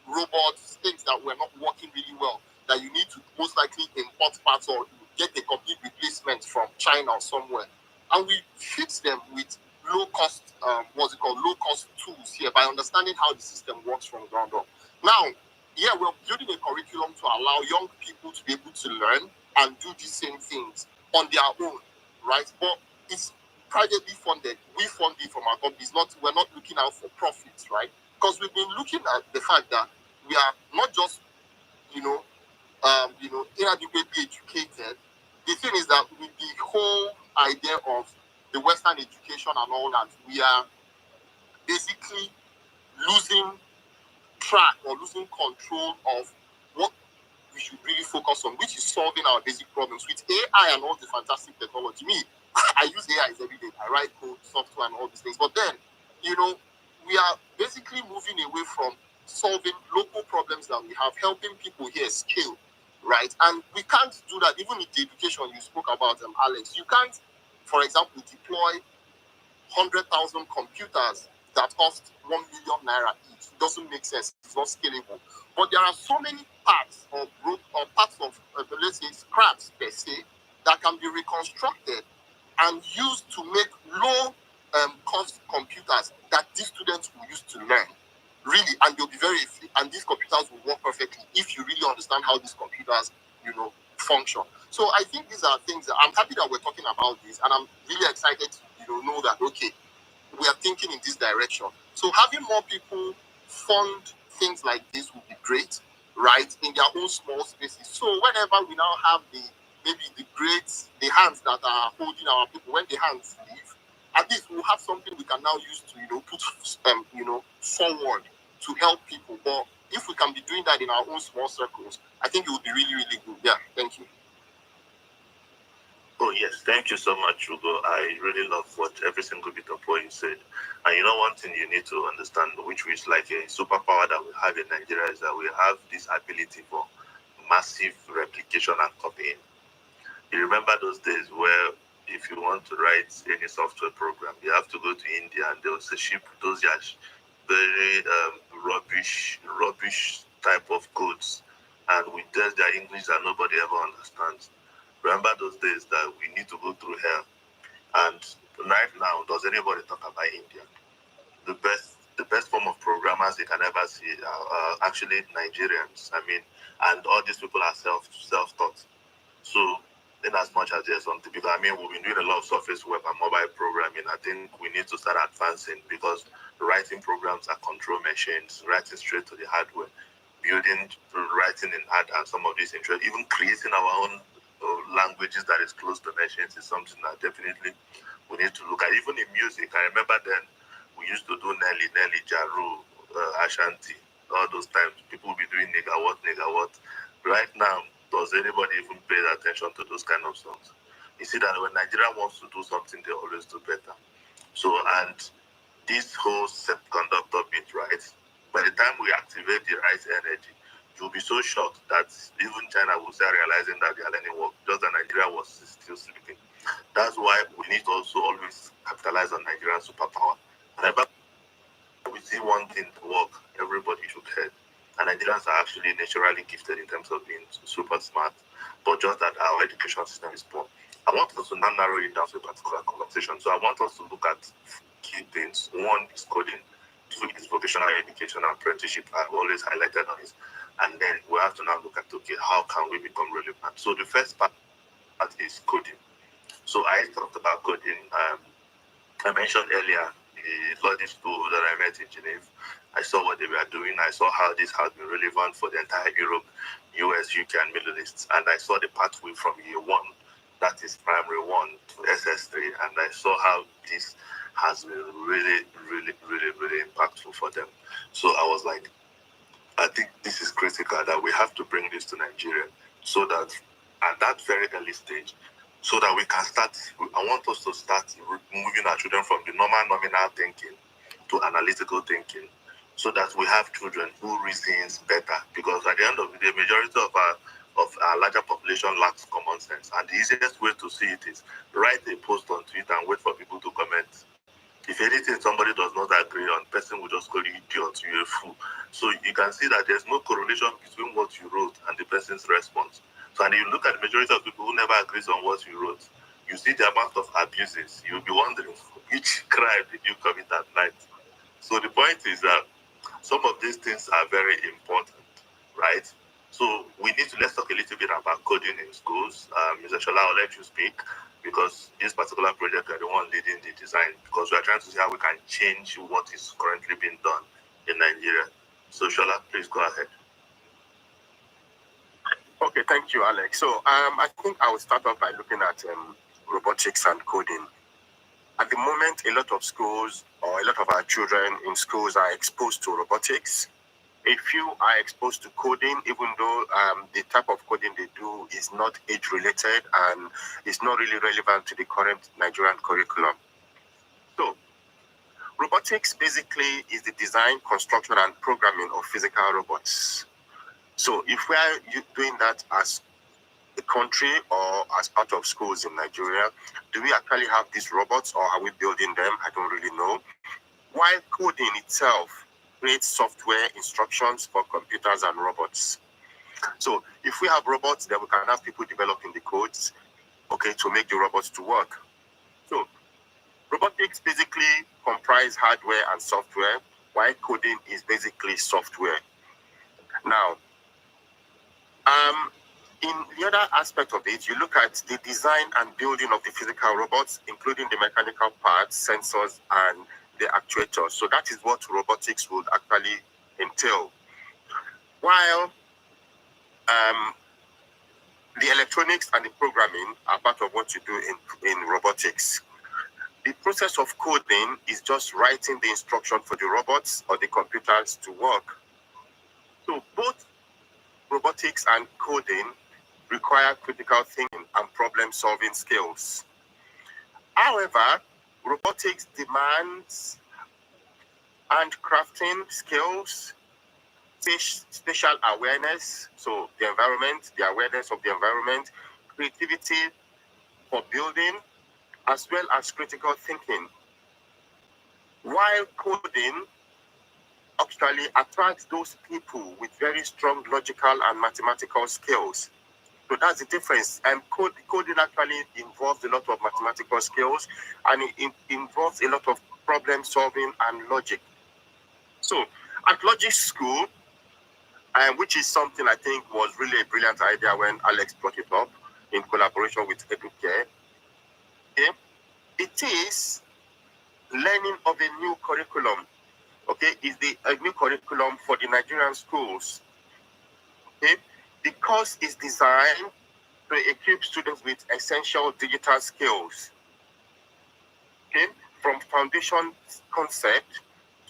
robots, things that were not working really well, that you need to most likely import parts or get a complete replacement from China or somewhere. And we fix them with low-cost tools here by understanding how the system works from ground up. Now, yeah, we're building a curriculum to allow young people to be able to learn and do the same things on their own, right? But it's privately funded. We fund it from our company. We're not looking out for profits, right? Because we've been looking at the fact that we are not just, inadequately educated. The thing is that with the whole idea of the Western education and all that, we are basically losing track or losing control of what we should really focus on, which is solving our basic problems with AI and all the fantastic technology. Me, I use AI every day. I write code, software, and all these things. But then, we are basically moving away from solving local problems that we have, helping people here scale, right? And we can't do that, even with the education you spoke about, Alex. You can't for example, deploy 100,000 computers that cost 1 million naira each. It doesn't make sense. It's not scalable. But there are so many parts or parts of, let's say, scraps per se, that can be reconstructed and used to make low cost computers that these students will use to learn. Really, and they'll be and these computers will work perfectly if you really understand how these computers, function. So I think these are things that I'm happy that we're talking about this, and I'm really excited to know that, okay, we are thinking in this direction. So having more people fund things like this would be great, right, in their own small spaces. So whenever we now have the hands that are holding our people, when the hands leave, at least we'll have something we can now use to put forward to help people. But if we can be doing that in our own small circles, I think it would be really, really good. Yeah, thank you. Oh, yes. Thank you so much, Hugo. I really love every single bit of what you said. And one thing you need to understand, which is like a superpower that we have in Nigeria, is that we have this ability for massive replication and copying. You remember those days where if you want to write any software program, you have to go to India and they will ship those very rubbish type of codes. And with their English that nobody ever understands. Remember those days that we need to go through hell. And right now, does anybody talk about India? The best form of programmers you can ever see are actually Nigerians. And all these people are self-taught. So, in as much as there's something, because we've been doing a lot of surface web and mobile programming, I think we need to start advancing, because writing programs are control machines, writing straight to the hardware, writing in hard, and some of these interests, even creating our own languages that is close to machines is something that definitely we need to look at. Even in music, I remember then we used to do Nelly, Jaru, Ashanti, all those times. People will be doing nigga what. Right now, does anybody even pay attention to those kind of songs? You see that when Nigeria wants to do something, they always do better. So, and this whole semiconductor bit, right? By the time we activate the right energy, you'll be so shocked that even China will start realizing that they are learning work, just that Nigeria was still sleeping. That's why we need to also always capitalize on Nigerian superpower. Whenever we see one thing to work, everybody should head. And Nigerians are actually naturally gifted in terms of being super smart, but just that our education system is poor. I want us to now narrow it down to a particular conversation. So I want us to look at key things. One is coding, two is vocational education and apprenticeship. I've always highlighted on this. And then we have to now look at, okay, how can we become relevant? So the first part is coding. So I talked about coding. I mentioned earlier the Lodi school that I met in Geneva. I saw what they were doing. I saw how this has been relevant for the entire Europe, US, UK, and Middle East. And I saw the pathway from year one, that is primary one, to SS3. And I saw how this has been really, really, really, really impactful for them. So I was like, I think this is critical that we have to bring this to Nigeria so that at that very early stage, so that we can start, I want us to start moving our children from the normal nominal thinking to analytical thinking, so that we have children who reasons better. Because at the end of the day, majority of our larger population lacks common sense. And the easiest way to see it is write a post on Twitter and wait for people to comment. If anything, somebody does not agree on, person will just call you idiot, you're a fool. So you can see that there's no correlation between what you wrote and the person's response. So, and you look at the majority of people who never agrees on what you wrote, you see the amount of abuses. You'll be wondering, which crime did you commit at night? So the point is that some of these things are very important, right? So we need to, let's talk a little bit about coding in schools. Mr. Shola, I'll let you speak, because this particular project, are the one leading the design, because we are trying to see how we can change what is currently being done in Nigeria. So Shola, please go ahead. Okay, thank you, Alex. So I think I will start off by looking at robotics and coding. At the moment, a lot of schools or a lot of our children in schools are exposed to robotics. A few are exposed to coding, even though the type of coding they do is not age-related and is not really relevant to the current Nigerian curriculum. So, robotics basically is the design, construction, and programming of physical robots. So if we are doing that as the country or as part of schools in Nigeria? Do we actually have these robots or are we building them? I don't really know. While coding itself creates software instructions for computers and robots. So if we have robots, then we can have people developing the codes, okay, to make the robots to work. So robotics basically comprise hardware and software, while coding is basically software. Now, in the other aspect of it, you look at the design and building of the physical robots, including the mechanical parts, sensors, and the actuators. So that is what robotics would actually entail. While the electronics and the programming are part of what you do in robotics. The process of coding is just writing the instruction for the robots or the computers to work. So both robotics and coding require critical thinking and problem-solving skills. However, robotics demands handcrafting skills, spatial awareness, so the environment, the awareness of the environment, creativity for building, as well as critical thinking. While coding actually attracts those people with very strong logical and mathematical skills. So that's the difference. And coding actually involves a lot of mathematical skills, and it involves a lot of problem solving and logic. So at Logic School, which is something I think was really a brilliant idea when Alex brought it up in collaboration with Educare, okay, it is learning of a new curriculum. Okay, is a new curriculum for the Nigerian schools. Okay, the course is designed to equip students with essential digital skills. Okay, from foundation concept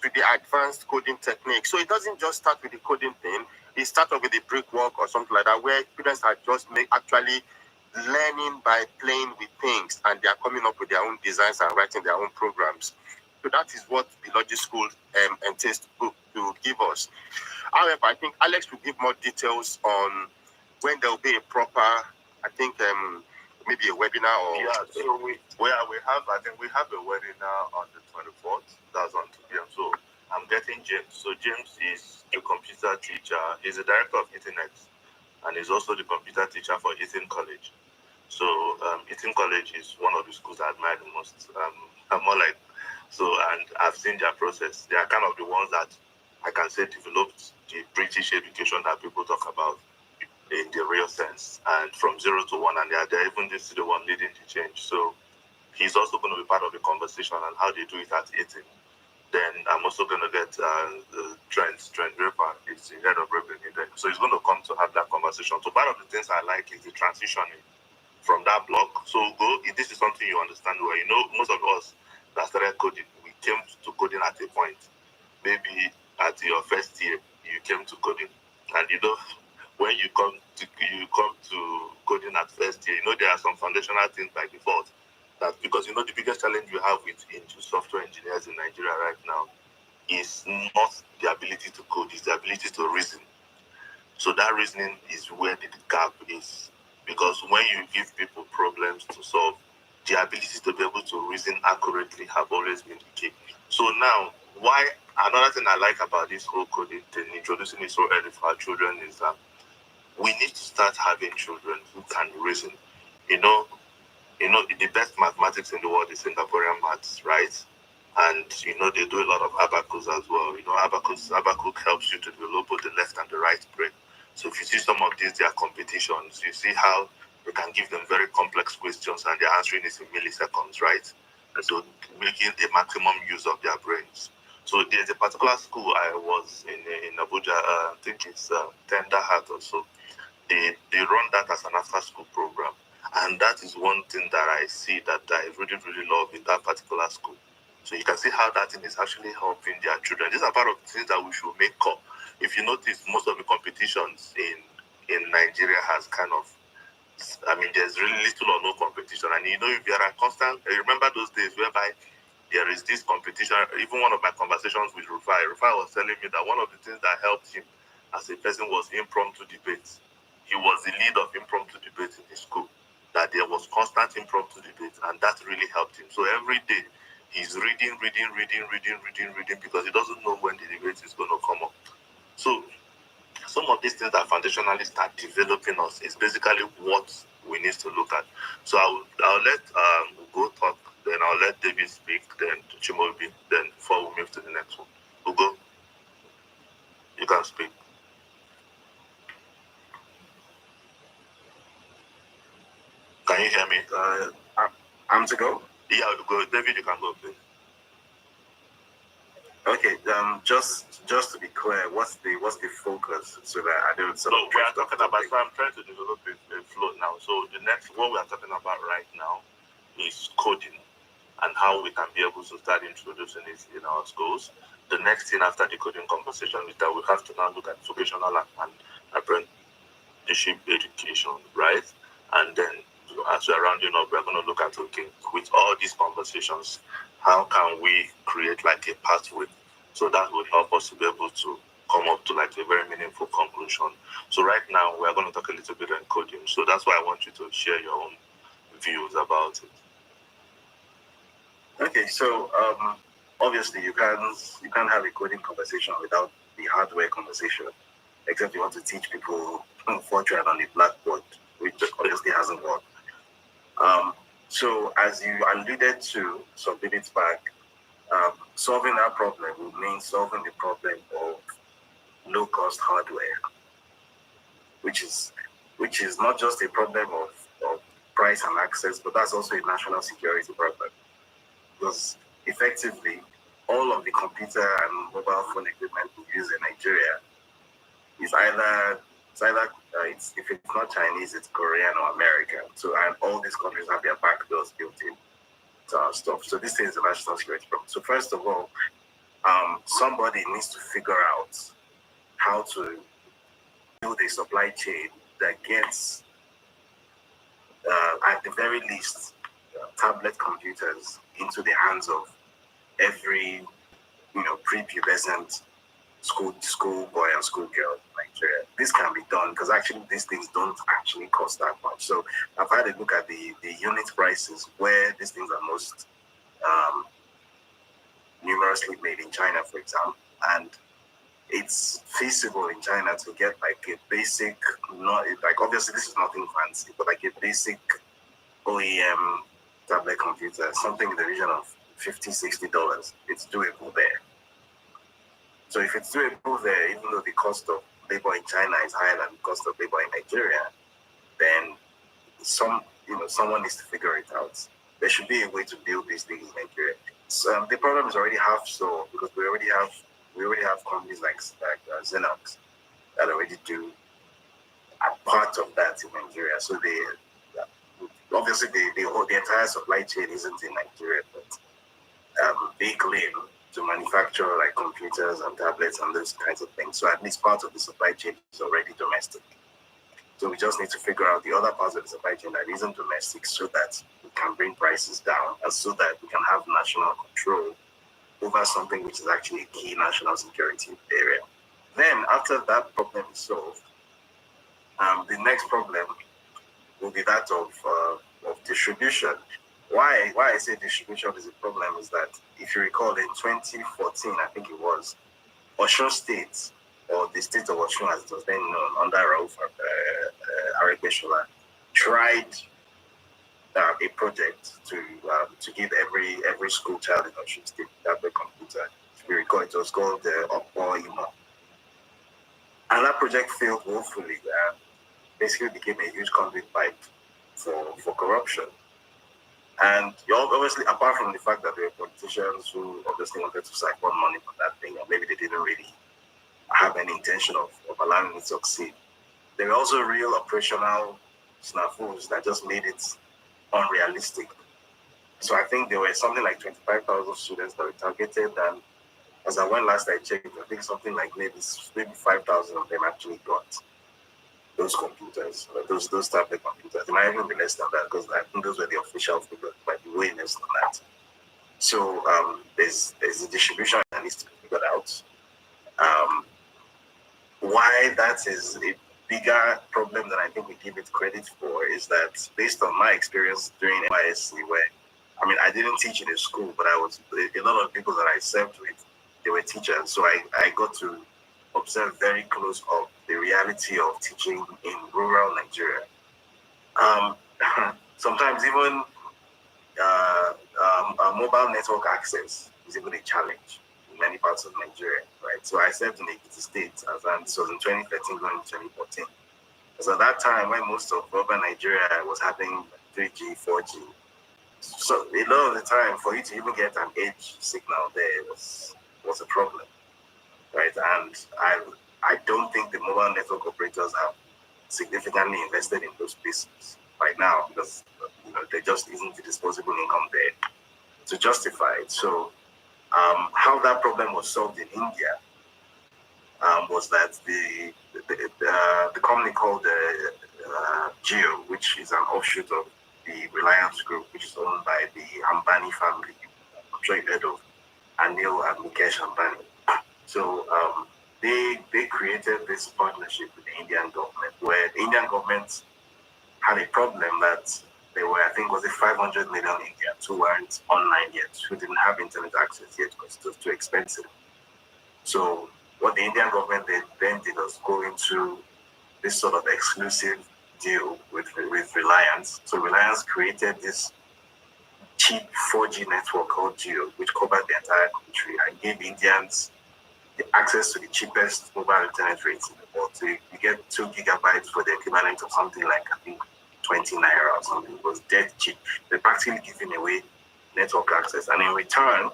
to the advanced coding technique. So it doesn't just start with the coding thing. It starts off with the brickwork or something like that, where students are just actually learning by playing with things, and they are coming up with their own designs and writing their own programs. So that is what the Logic School intends to give us. However, I think Alex will give more details on when there will be a proper, I think maybe a webinar or... Yeah, so we have a webinar on the 24th. That's on 2 p.m. So I'm getting James. So James is a computer teacher. He's the director of Ethernet, and he's also the computer teacher for Eton College. So Eton College is one of the schools I admire the most. I'm more like, so, and I've seen their process. They are kind of the ones that I can say developed the British education that people talk about in the real sense, and from 0 to 1, and they're even this is the one leading the change. So he's also going to be part of the conversation on how they do it at Eton. Then I'm also going to get Trent Draper, is the head of revenue there. So he's going to come to have that conversation. So part of the things I like is the transitioning from that block. So this is something you understand well. You know, most of us that started coding, we came to coding at a point. Maybe at your first year, you came to coding. And you know, when you come to coding at first year, you know, there are some foundational things by default. That because you know the biggest challenge you have into software engineers in Nigeria right now is not the ability to code, it's the ability to reason. So that reasoning is where the gap is. Because when you give people problems to solve, the ability to be able to reason accurately have always been the key. So now, another thing I like about this whole coding thing, introducing it so early for our children, is that we need to start having children who can reason. You know, the best mathematics in the world is Singaporean maths, right? And, you know, they do a lot of abacus as well. You know, abacus helps you to develop both the left and the right brain. So if you see some of their competitions, you see how they can give them very complex questions and they're answering it in milliseconds, right? And so making the maximum use of their brains. So there's a particular school I was in Abuja, I think it's Tender Heart or so. They run that as an after-school program. And that is one thing that I see that I really, really love in that particular school. So you can see how that thing is actually helping their children. These are part of the things that we should make up. If you notice, most of the competitions in Nigeria has kind of, there's really little or no competition. And you know, if you are a constant, I remember those days whereby there is this competition. Even one of my conversations with Rufai was telling me that one of the things that helped him as a person was impromptu debates. he was the lead of impromptu debate in his school, that there was constant impromptu debate, and that really helped him. So every day, he's reading, because he doesn't know when the debate is going to come up. So some of these things that foundationally start developing us is basically what we need to look at. So I'll let Ugo talk, then I'll let David speak, then Chimobi, then before we move to the next one. Ugo, you can speak. Can you hear me? I'm to go? Yeah, Ugo. David, you can go, please. Okay, just to be clear, what's the focus so that I don't So we are talking about, so I'm trying to develop a flow now. So the next, what we are talking about right now is coding and how we can be able to start introducing it in our schools. The next thing after the coding conversation is that we have to now look at vocational and apprenticeship education, right? And then as we're rounding up, we're going to look at, okay, with all these conversations, how can we create like a pathway? So that will help us to be able to come up to like a very meaningful conclusion. So right now, we're going to talk a little bit on coding. So that's why I want you to share your own views about it. Okay, so obviously you can't have a coding conversation without the hardware conversation, except you want to teach people Fortran on the blackboard, which obviously hasn't worked. So as you alluded to some minutes back, solving that problem would mean solving the problem of low-cost hardware, which is not just a problem of price and access, but that's also a national security problem. Because effectively, all of the computer and mobile phone equipment we use in Nigeria is if it's not Chinese, it's Korean or American. So, and all these countries have their backdoors built in to our stuff. So this is a national security problem. So first of all, somebody needs to figure out how to build a supply chain that gets, at the very least, tablet computers into the hands of every, prepubescent school boy and school girl in Nigeria. This can be done because actually these things don't actually cost that much. So I've had a look at the unit prices where these things are most numerously made in China, for example, and it's feasible in China to get like a basic, not like obviously this is nothing fancy, but like a basic OEM tablet computer, something in the region of $50-$60. It's doable there. So if it's doable there, even though the cost of labor in China is higher than the cost of labor in Nigeria, then someone needs to figure it out. There should be a way to build these things in Nigeria. So, the problem is already half solved because we already have companies like Xerox that already do a part of that in Nigeria. So obviously the entire supply chain isn't in Nigeria, but they claim to manufacture like computers and tablets and those kinds of things. So at least part of the supply chain is already domestic. So we just need to figure out the other parts of the supply chain that isn't domestic so that we can bring prices down and so that we can have national control over something which is actually a key national security area. Then after that problem is solved, the next problem will be that of distribution. Why I say distribution is a problem is that if you recall in 2014, I think it was, Osun State, or the state of Osun as it was then known, under Rauf Aregbesola, tried a project to give every school child in Osun State tablet computer. If you recall, it was called Onyia. And that project failed woefully. Basically became a huge conduit pipe for corruption. And obviously, apart from the fact that there were politicians who obviously wanted to siphon money from that thing, and maybe they didn't really have any intention of allowing it to succeed, there were also real operational snafus that just made it unrealistic. So I think there were something like 25,000 students that were targeted, and as I went last I checked, I think something like maybe 5,000 of them actually got those computers, those tablet computers. It might even be less than that because I think those were the official figures, it might be way less than that. So there's a distribution that needs to be figured out. Why that is bigger problem than I think we give it credit for is that based on my experience during NYSC, where I didn't teach in a school, but a lot of people that I served with, they were teachers. So I got to observe very close up the reality of teaching in rural Nigeria. Sometimes even mobile network access is even a challenge in many parts of Nigeria, right? So I served in Ekiti State, this was in 2013 going to 2014. So at that time, when most of urban Nigeria was having 3G, 4G, so a lot of the time for you to even get an edge signal there was a problem, right? And I don't think the mobile network operators have significantly invested in those places right now because there just isn't the disposable income there to justify it. So how that problem was solved in India was that the company called Jio, which is an offshoot of the Reliance Group, which is owned by the Ambani family. I'm sure you've heard of Anil and Mukesh Ambani. So they created this partnership with the Indian government, where the Indian government had a problem that there were, I think, was it 500 million Indians who weren't online yet, who didn't have internet access yet because it was too expensive. So what the Indian government then did was go into this sort of exclusive deal with Reliance. So Reliance created this cheap 4G network called Jio, which covered the entire country and gave Indians the access to the cheapest mobile internet rates in the world. So you get 2 gigabytes for the equivalent of something like, I think, 20 naira or something. It was dead cheap. They're practically giving away network access. And in return,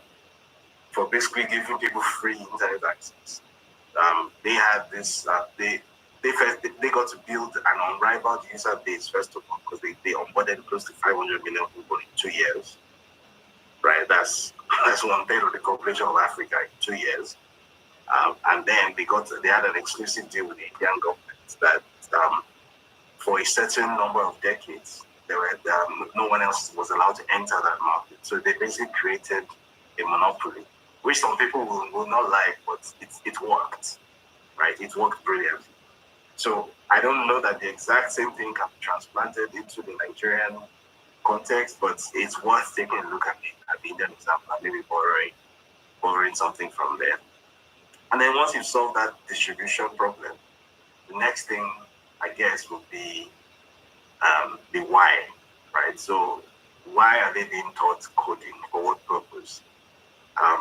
for basically giving people free internet access, they had this, they got to build an unrivaled user base, first of all, because they onboarded close to 500 million people in 2 years, right? That's 1/3 of the population of Africa in 2 years. And then they had an exclusive deal with the Indian government that for a certain number of decades, no one else was allowed to enter that market. So they basically created a monopoly, which some people will not like, but it worked, right? It worked brilliantly. So I don't know that the exact same thing can be transplanted into the Nigerian context, but it's worth taking a look at the Indian example and maybe borrowing something from there. And then once you've solved that distribution problem, the next thing, I guess, would be the why, right? So why are they being taught coding? For what purpose?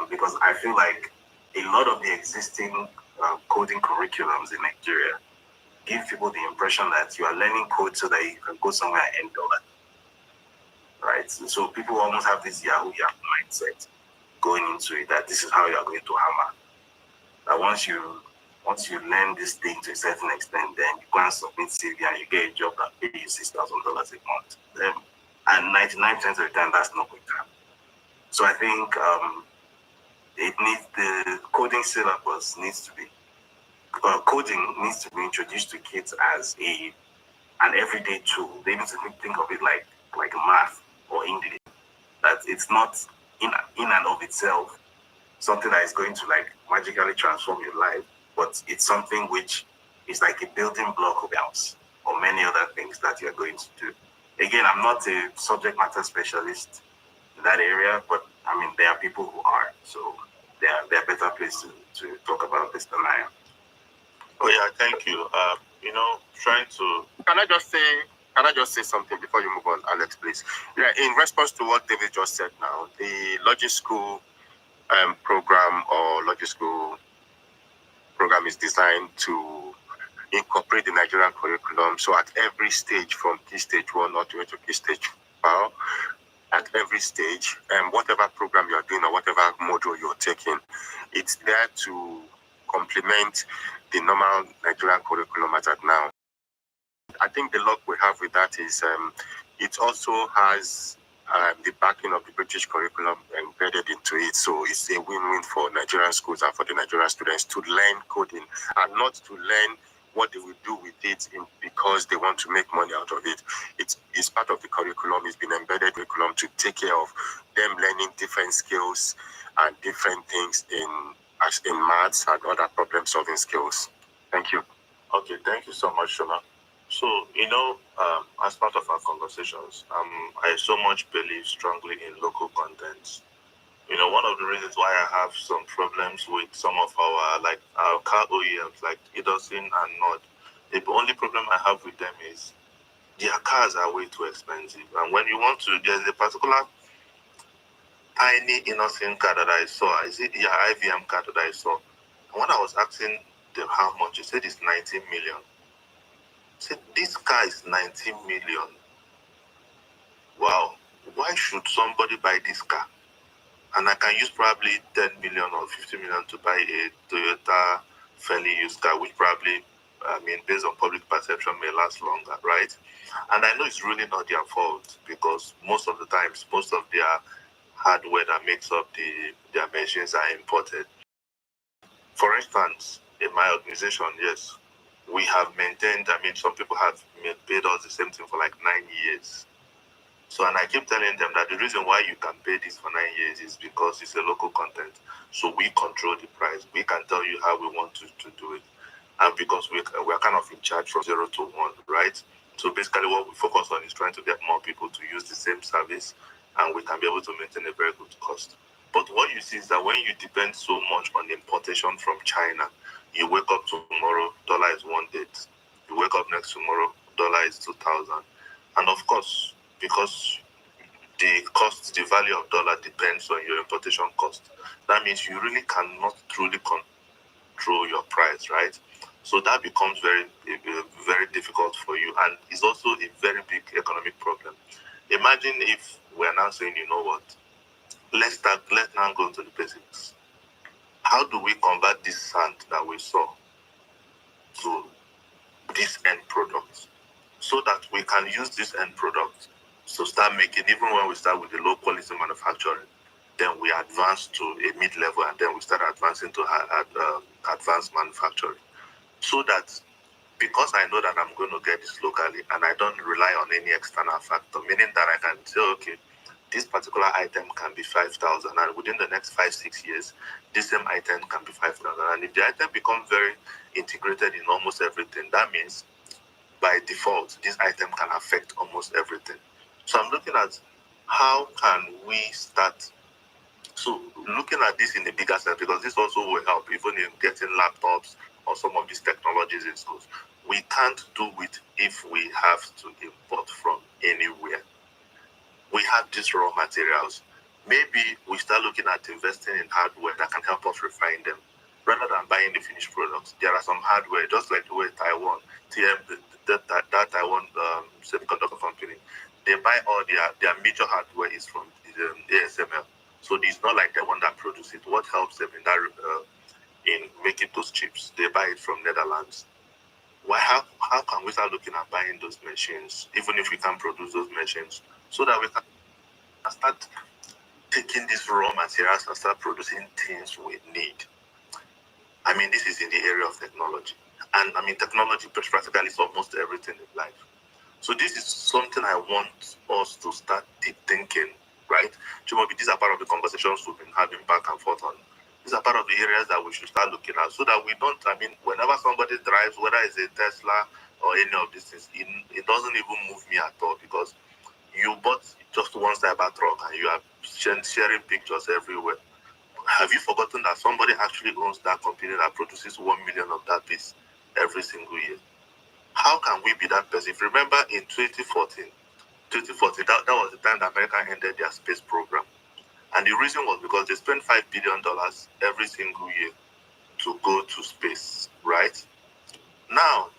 Because I feel like a lot of the existing coding curriculums in Nigeria give people the impression that you are learning code so that you can go somewhere and end dollar, right? So people almost have this Yahoo mindset going into it, that this is how you are going to hammer. That once you learn this thing to a certain extent, then you go and submit CV and you get a job that pays you $6,000 a month. And 99% of the time, that's not going to happen. So I think the coding syllabus needs to be, coding needs to be introduced to kids as an everyday tool. They need to think of it like math or English. That it's not in and of itself something that is going to like magically transform your life, but it's something which is like a building block of else or many other things that you're going to do. Again, I'm not a subject matter specialist in that area, but I mean, there are people who are, so they're better placed to talk about this than I am. Oh yeah, thank you. Trying to. Can I just say something before you move on, Alex, please? Yeah, in response to what David just said now, the Logic School program or Logic School program is designed to incorporate the Nigerian curriculum. So at every stage, from key stage 1 all the way to key stage 4, at every stage, whatever program you're doing or whatever module you're taking, it's there to complement the normal Nigerian curriculum as at now. I think the luck we have with that is it also has the backing of the British curriculum embedded into it. So it's a win-win for Nigerian schools and for the Nigerian students to learn coding and not to learn what they will do with it because they want to make money out of it. It's part of the curriculum. It's been embedded curriculum to take care of them learning different skills and different things in maths and other problem-solving skills. Thank you. Okay, thank you so much, Shola. So, as part of our conversations, I so much believe strongly in local content. One of the reasons why I have some problems with some of our car OEMs, like Edison and Nord, the only problem I have with them is their cars are way too expensive. And when you want to, there's a particular tiny innocent car that I saw. Is it the IVM car that I saw? And when I was asking them how much, they said it's 19 million. I said, this car is 19 million. Wow. Why should somebody buy this car? And I can use probably 10 million or 50 million to buy a Toyota fairly used car, which probably, based on public perception, may last longer, right? And I know it's really not their fault, because most of the times, most of their hardware that makes up their machines are imported. For instance, in my organization, yes, we have maintained, some people have paid us the same thing for like 9 years. So, and I keep telling them that the reason why you can pay this for 9 years is because it's a local content. So we control the price. We can tell you how we want to do it. And because we're kind of in charge from 0 to 1, right? So basically what we focus on is trying to get more people to use the same service, and we can be able to maintain a very good cost. But what you see is that when you depend so much on importation from China, you wake up tomorrow, dollar is one date. You wake up next tomorrow, dollar is 2,000. And of course, because the value of dollar depends on your importation cost, that means you really cannot truly control your price, right? So that becomes very, very difficult for you, and it's also a very big economic problem. Imagine if we're now saying, you know what, let's now go to the basics. How do we convert this sand that we saw to this end product, so that we can use this end product to start making, even when we start with the low quality manufacturing, then we advance to a mid-level, and then we start advancing to advanced manufacturing. So that, because I know that I'm going to get this locally and I don't rely on any external factor, meaning that I can say, okay, this particular item can be 5,000, and within the next 5-6 years, this same item can be 5,000. And if the item becomes very integrated in almost everything, that means by default, this item can affect almost everything. So I'm looking at how can we start, so looking at this in a bigger sense, because this also will help even in getting laptops or some of these technologies in schools. We can't do it if we have to import from anywhere. We have these raw materials. Maybe we start looking at investing in hardware that can help us refine them, rather than buying the finished products. There are some hardware, just like the way Taiwan, that Taiwan semiconductor company, they buy all their major hardware is from ASML. So it's not like the one that produces it. What helps them in that in making those chips? They buy it from Netherlands. How can we start looking at buying those machines, even if we can produce those machines, so that we can start taking these raw materials and start producing things we need? This is in the area of technology. And technology practically is almost everything in life. So this is something I want us to start deep thinking, right? Chumobi, these are part of the conversations we've been having back and forth on. These are part of the areas that we should start looking at, so that we don't, whenever somebody drives, whether it's a Tesla or any of these things, it doesn't even move me at all, because you bought just one Cybertruck and you are sharing pictures everywhere. Have you forgotten that somebody actually owns that company that produces 1 million of that piece every single year? How can we be that person? If you remember in 2014, that was the time that America ended their space program. And the reason was because they spent $5 billion every single year to go to space, right? Now,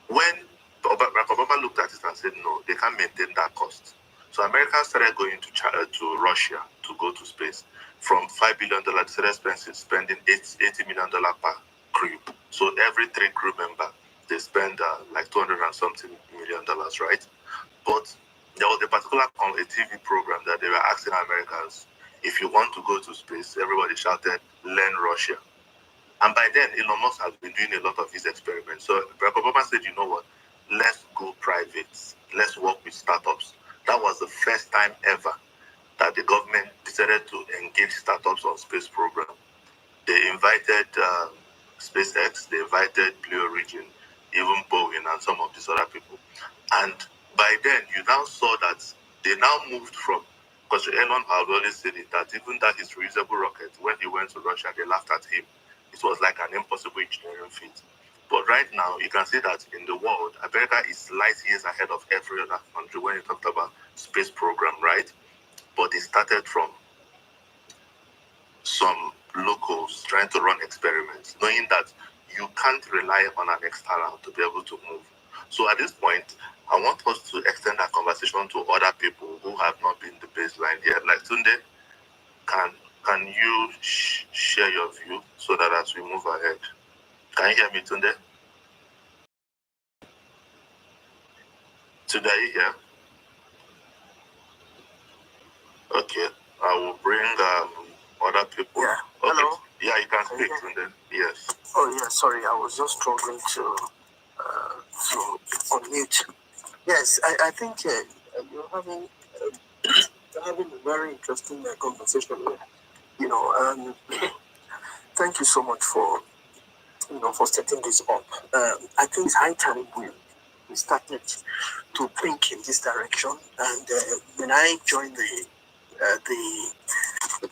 when Barack Obama looked at it and said, no, they can't maintain that cost. So America started going to Russia to go to space. From $5 billion, they started spending $80 million per crew. So every 3 crew member, they spend like $200 and something million, right? But there was a particular TV program that they were asking Americans, if you want to go to space, everybody shouted, learn Russia. And by then, Elon Musk has been doing a lot of his experiments. So Barack Obama said, you know what, let's go private. Let's work with startups. That was the first time ever that the government decided to engage startups on space program. They invited SpaceX, they invited Blue Origin, even Boeing and some of these other people. And by then, you now saw that they now moved from, because Elon had always said it, that even that his reusable rocket, when he went to Russia, they laughed at him. It was like an impossible engineering feat. But right now, you can see that in the world, America is light years ahead of every other country when you talked about space program, right? But it started from some locals trying to run experiments, knowing that you can't rely on an external to be able to move. So at this point, I want us to extend our conversation to other people who have not been the baseline here. Like Tunde, can you share your view so that as we move ahead? Can you hear me, Tunde? Tunde, are you here? Okay, I will bring other people. Yeah. Okay. Hello. Yeah, you can speak, Tunde. Yes. Oh yeah, sorry, I was just struggling to unmute. Yes, I think you're having a very interesting conversation here. Thank you so much for for setting this up. I think it's high time we started to think in this direction. And when I joined the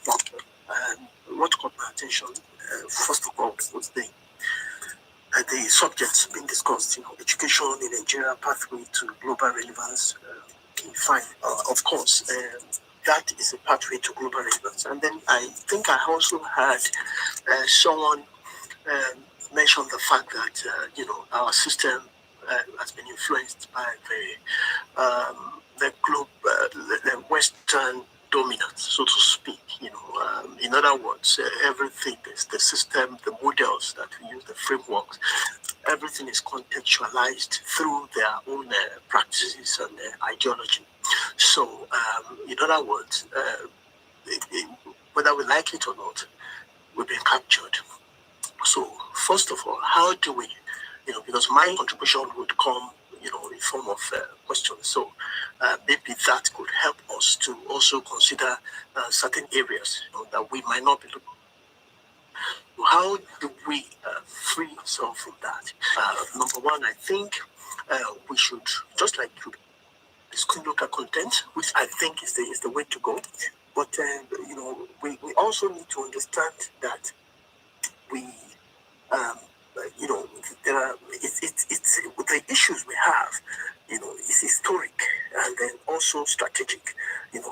platform, what caught my attention first of all was the subjects being discussed. Education in Nigeria, pathway to global relevance. Fine, of course. That is a pathway to global relevance. And then I think I also had someone mention the fact that our system has been influenced by the globe, the Western dominance, so to speak. In other words, everything is the system, the models that we use, the frameworks. Everything is contextualized through their own practices and ideology. So, in other words, whether we like it or not, we've been captured. So, first of all, how do we, because my contribution would come, in form of questions. So, maybe that could help us to also consider certain areas that we might not be looking. How do we free ourselves from that? Number one, I think we should, just like you, local content, which I think is the way to go. But we also need to understand that we there are it's the issues we have, is historic and then also strategic.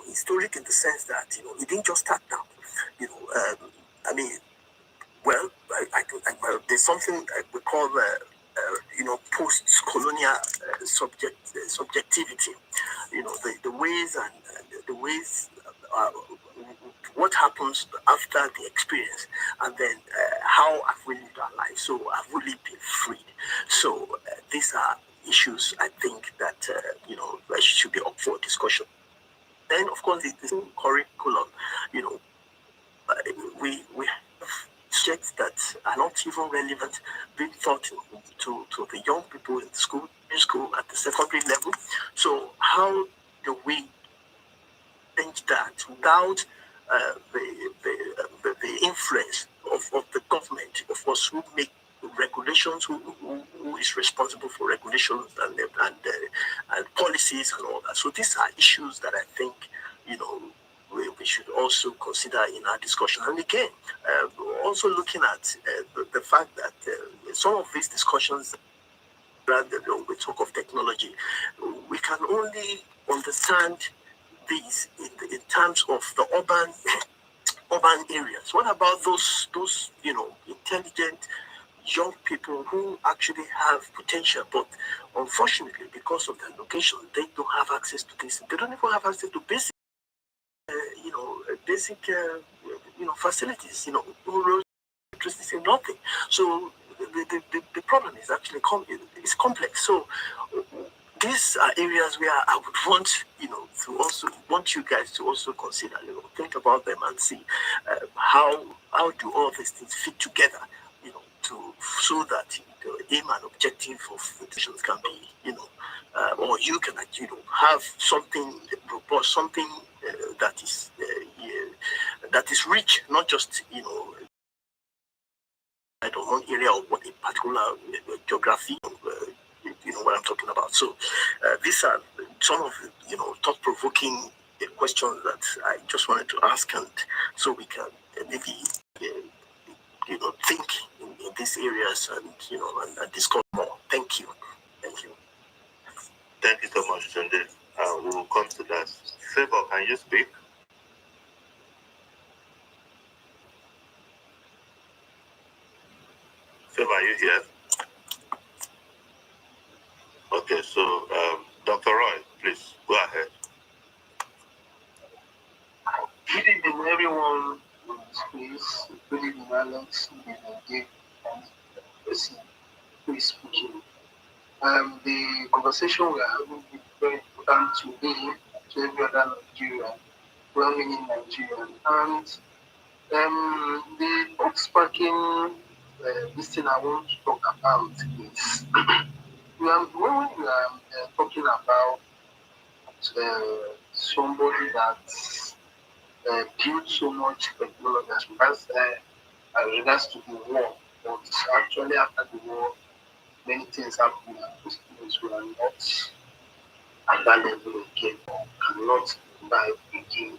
Historic in the sense that it didn't just start now. I mean, well, there's something we call post-colonial subjectivity. The ways and the ways. What happens after the experience, and then how have we lived our life? So have we really been freed? So these are issues I think that should be up for discussion. Then of course the curriculum, we have subjects that are not even relevant being taught to the young people in school at the secondary level. So how do we change that without the influence of the government, of course, who make regulations, who is responsible for regulations and policies and all that. So these are issues that I think we should also consider in our discussion. And again, also looking at the fact that some of these discussions, rather than we talk of technology, we can only understand these in terms of the urban areas. What about those intelligent young people who actually have potential, but unfortunately because of their location, they don't have access to this. They don't even have access to basic facilities. Roads, electricity, nothing. So the problem is actually it's complex. So these are areas where I would want, to also want you guys to also consider, think about them and see how do all these things fit together, so that the aim and objective of the decisions can be, or you can, have something robust, something that is rich, not just, I don't know, area or what a particular geography, you know what I'm talking about. So these are some of, thought-provoking questions that I just wanted to ask, and so we can maybe, think in these areas and, and discuss more. Thank you. Thank you. Thank you so much, Tunde. We will come to that. Favor, can you speak? Favor, are you here? Okay, so Dr. Roy, please go ahead. Good evening, everyone in space. Good evening, Alex. Good evening, Dave, and the person who is speaking. The conversation we are having is very important to me, to every other Nigerian, well-meaning Nigerian. And the book-sparking this thing I want to talk about is when we are talking about somebody that built so much technology as regards to the war, but actually after the war, many things happened and those things were not at that level again, or cannot revive again.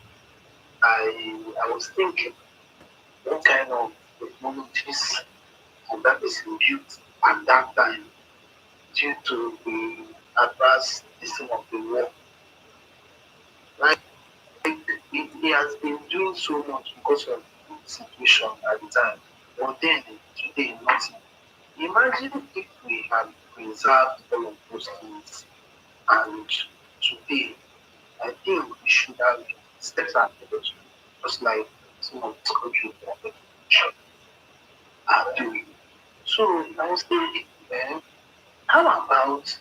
I was thinking, what kind of technologies have that person built at that time due to the adverse system of the war? Like, he has been doing so much because of the situation at the time, but then today nothing. Imagine if we had preserved all of those things, and today I think we should have stepped ahead, just like some of the countries are doing. So I was thinking, how about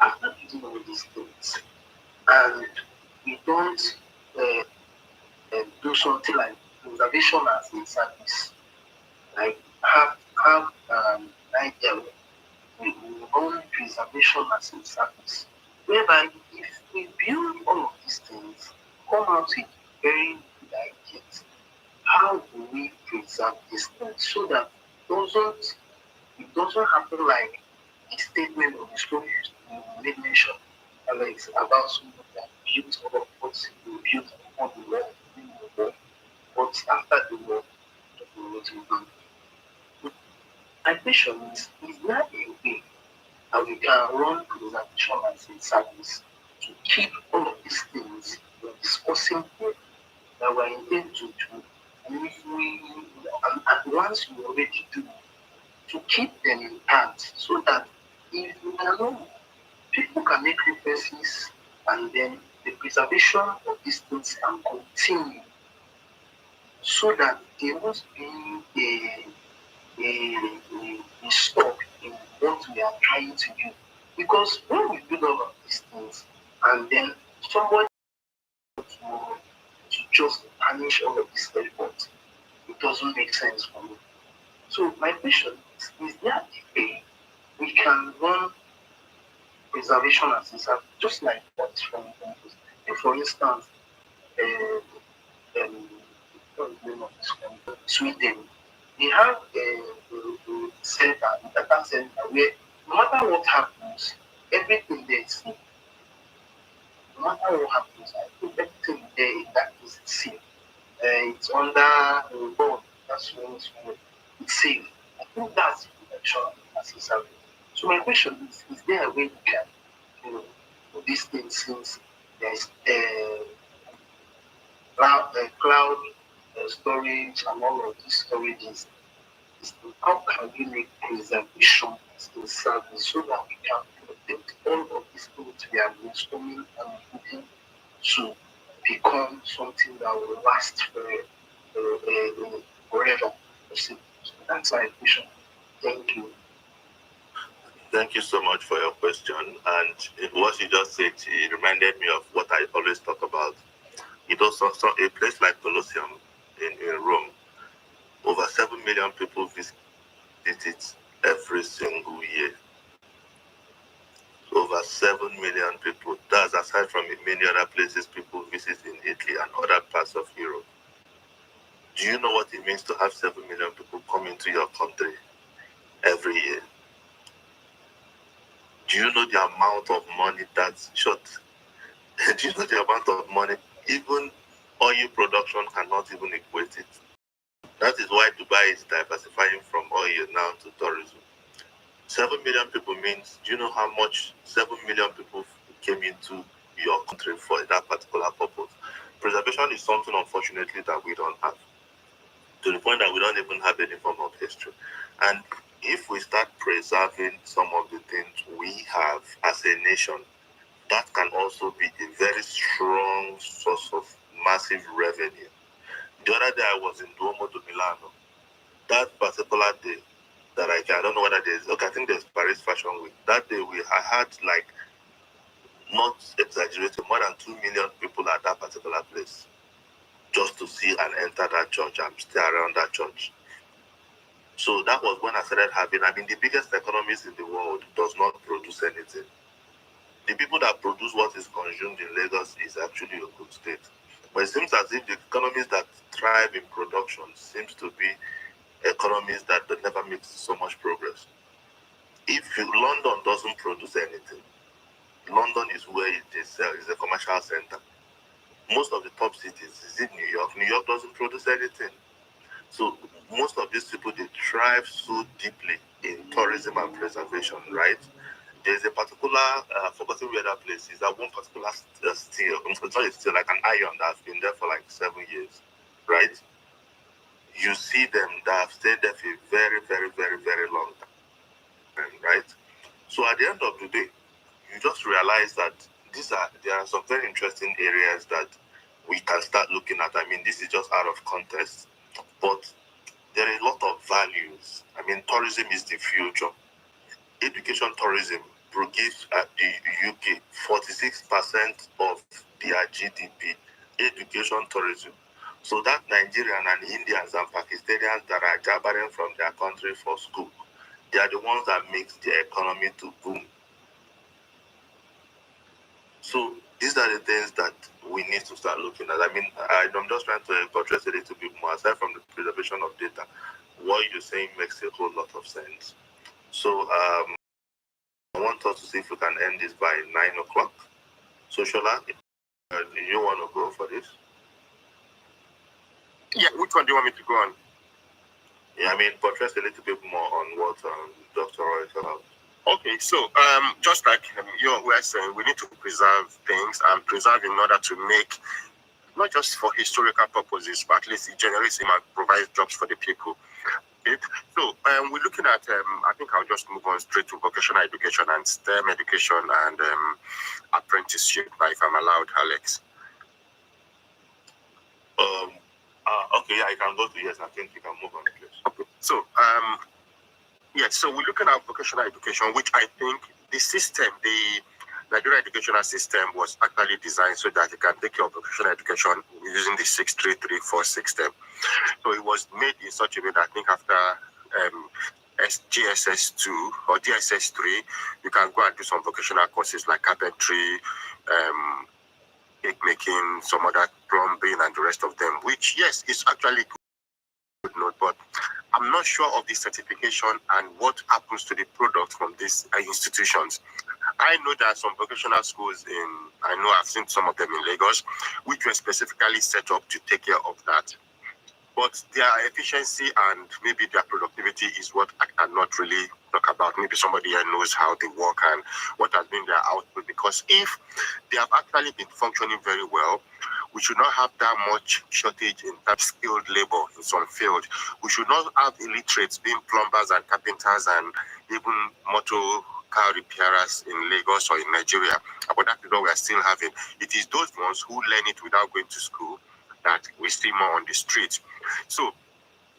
after doing all these things, and we don't do something like preservation as a service, like have an idea we own preservation as a service, whereby if we build all of these things, come out with very good ideas, how do we preserve these things so that it doesn't happen like the statement of the story you made mention, Alex, about someone that built all of what we built on the war, but after the war, my question is there a way that we can run preservation as a service to keep all of these things we're discussing here that we're intending to do? And if and once we already do, to keep them intact so that if we are not, people can make references and then the preservation of these things can continue so that there must be a stop in what we are trying to do. Because when we do all of these things and then somebody to just punish all of this effort, it doesn't make sense for me. So my question is there a way we can run preservation as a service, just like what from for instance, Sweden, they have a center, a data center where no matter what happens, everything there is safe. No matter what happens, I think everything there in that is safe. It's under a board that's runs for it's safe. I think that's protection as a service. So my question is there a way we can, do these things since there's cloud storage and all of these storages? How can we make preservation as a service so that we can protect all of these things we are installing and putting to become something that will last forever? So that's my question. Thank you. Thank you so much for your question. And what you just said, it reminded me of what I always talk about. It also a place like Colosseum in Rome. Over 7 million people visit it every single year. Over 7 million people. That's aside from many other places people visit in Italy and other parts of Europe. Do you know what it means to have 7 million people come into your country every year. Do you know the amount of money that's short? Do you know the amount of money? Even oil production cannot even equate it. That is why Dubai is diversifying from oil now to tourism. 7 million people means, do you know how much 7 million people came into your country for that particular purpose? Preservation is something, unfortunately, that we don't have, to the point that we don't even have any form of history. And if we start preserving some of the things we have as a nation, that can also be a very strong source of massive revenue. The other day I was in Duomo de Milano. That particular day, that I don't know whether there's, okay, I think there's Paris Fashion Week. That day I had, like, not exaggerating, more than 2 million people at that particular place just to see and enter that church and stay around that church. So that was when I started having, the biggest economies in the world does not produce anything. The people that produce what is consumed in Lagos is actually a good state. But it seems as if the economies that thrive in production seems to be economies that never make so much progress. If London doesn't produce anything, London is where it is a commercial center. Most of the top cities is in New York. New York doesn't produce anything. So most of these people, they thrive so deeply in tourism and preservation, right? There's a particular, forgotten where that place is, that one particular steel, it's not a steel, like an iron that's been there for like 7 years, right? You see them that have stayed there for a very, very, very, very long time, right? So at the end of the day, you just realize that there are some very interesting areas that we can start looking at. This is just out of context, but there are a lot of values. Tourism is the future. Education tourism gives at the UK 46% of their GDP. Education tourism. So that Nigerian and Indians and Pakistanians that are jabbering from their country for school, they are the ones that make the economy to boom. So these are the things that we need to start looking at. I'm just trying to portray a little bit more. Aside from the preservation of data, what you're saying makes a whole lot of sense. So I want us to see if we can end this by 9 o'clock. So Shola, do you want to go for this? Yeah, which one do you want me to go on? Yeah, portray a little bit more on what Dr. Roy is about. Okay, so just like you were saying, we need to preserve things and preserve in order to make, not just for historical purposes, but at least it generates and provides jobs for the people. Okay? So we're looking at, I think I'll just move on straight to vocational education and STEM education and apprenticeship, if I'm allowed, Alex. Okay, yeah, I can go to yes. I think you can move on, please. Okay. So so we're looking at vocational education, which I think the system, the Nigerian educational system, was actually designed so that it can take care of vocational education using the 63346 system. So it was made in such a way that I think after GSS2 or DSS3, you can go and do some vocational courses like carpentry, cake making, some other plumbing, and the rest of them, which, yes, is actually good note, but I'm not sure of the certification and what happens to the product from these institutions. I know there are some vocational schools I've seen some of them in Lagos, which were specifically set up to take care of that. But their efficiency and maybe their productivity is what I cannot really talk about. Maybe somebody here knows how they work and what has been their output. Because if they have actually been functioning very well, we should not have that much shortage in that skilled labor in some field. We should not have illiterates being plumbers and carpenters and even motor car repairers in Lagos or in Nigeria. But that is what we are still having. It is those ones who learn it without going to school that we see more on the street. So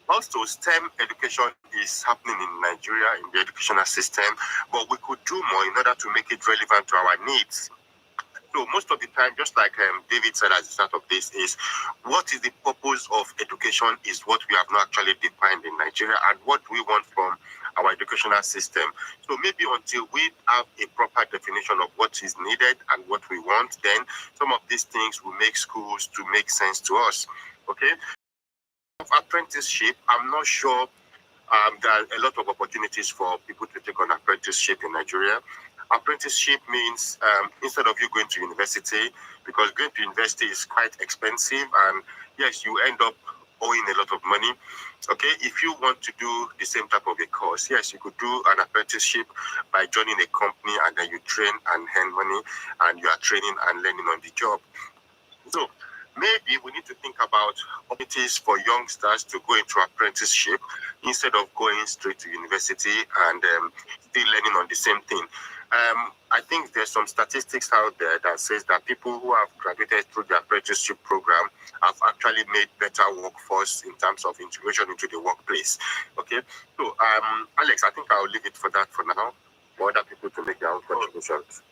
also STEM education is happening in Nigeria in the educational system, but we could do more in order to make it relevant to our needs. So most of the time, just like David said at the start of this, is what is the purpose of education is what we have not actually defined in Nigeria and what we want from our educational system. So maybe until we have a proper definition of what is needed and what we want, then some of these things will make schools to make sense to us. Okay? Of apprenticeship, I'm not sure there are a lot of opportunities for people to take on apprenticeship in Nigeria. Apprenticeship means instead of you going to university, because going to university is quite expensive, and yes, you end up owing a lot of money. Okay, if you want to do the same type of a course, yes, you could do an apprenticeship by joining a company, and then you train and earn money, and you are training and learning on the job. So maybe we need to think about opportunities for youngsters to go into apprenticeship instead of going straight to university and still learning on the same thing. I think there's some statistics out there that says that people who have graduated through the apprenticeship program have actually made better workforce in terms of integration into the workplace. Okay, so Alex, I think I'll leave it for that for now, for other people to make their own contributions.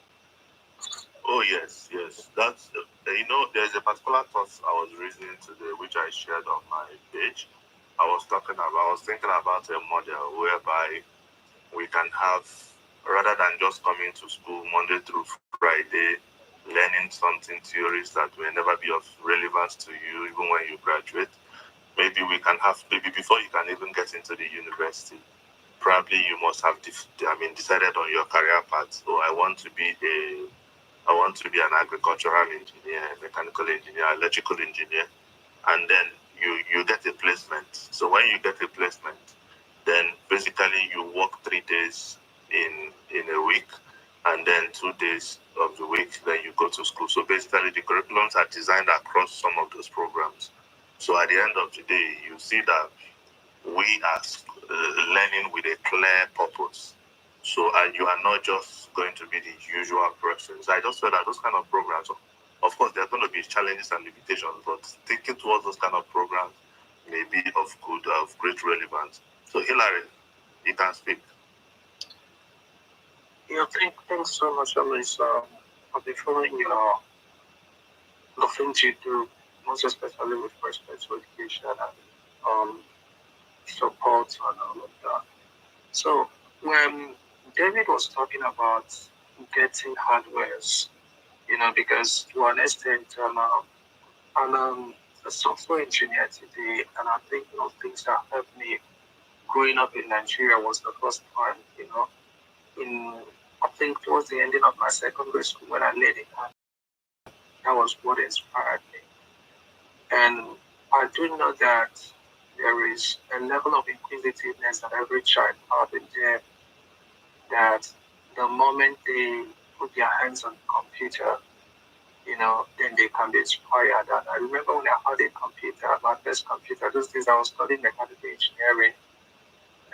Oh yes, yes. That's there's a particular thought I was reasoning today, which I shared on my page. I was thinking about a model whereby we can have, rather than just coming to school Monday through Friday, learning something, theories that will never be of relevance to you even when you graduate. Maybe we can have, maybe before you can even get into the university, probably you must have decided on your career path. So I want to be an agricultural engineer, mechanical engineer, electrical engineer, and then you get a placement. So when you get a placement, then basically you work 3 days in a week, and then 2 days of the week, then you go to school. So basically the curriculums are designed across some of those programs. So at the end of the day, you see that we are learning with a clear purpose. So you are not just going to be the usual persons. I just feel that those kind of programs, of course, there are going to be challenges and limitations, but thinking towards those kind of programs may be of great relevance. So Hilary, you can speak. Yeah, thanks so much, Alice. I'll be following the things you do, most especially with respect to education and support and all of that. So when David was talking about getting hardwares, because to an extent, I'm a software engineer today, and I think things that helped me growing up in Nigeria was the first time, I think towards the ending of my secondary school when I laid it out. That was what inspired me. And I do know that there is a level of inquisitiveness that every child has in them, that the moment they put their hands on the computer, then they can be inspired. And I remember when I had a computer, my first computer, those days I was studying mechanical engineering,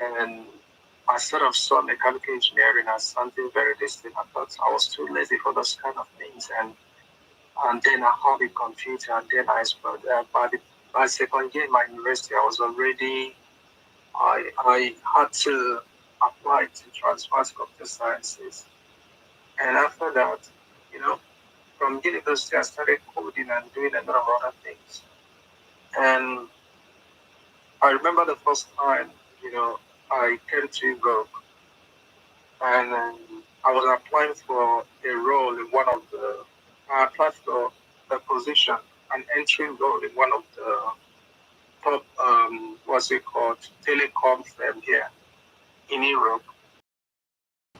and I sort of saw mechanical engineering as something very distant. I thought I was too lazy for those kind of things, and then I had a computer, and then I spent by second year in my university, I had to apply to transfer to computer sciences, and after that, from university I started coding and doing a lot of other things, and I remember the first time, I came to Europe, and I was applying for a role in I applied for a position, an entry role in one of the top, telecom firm here in Europe.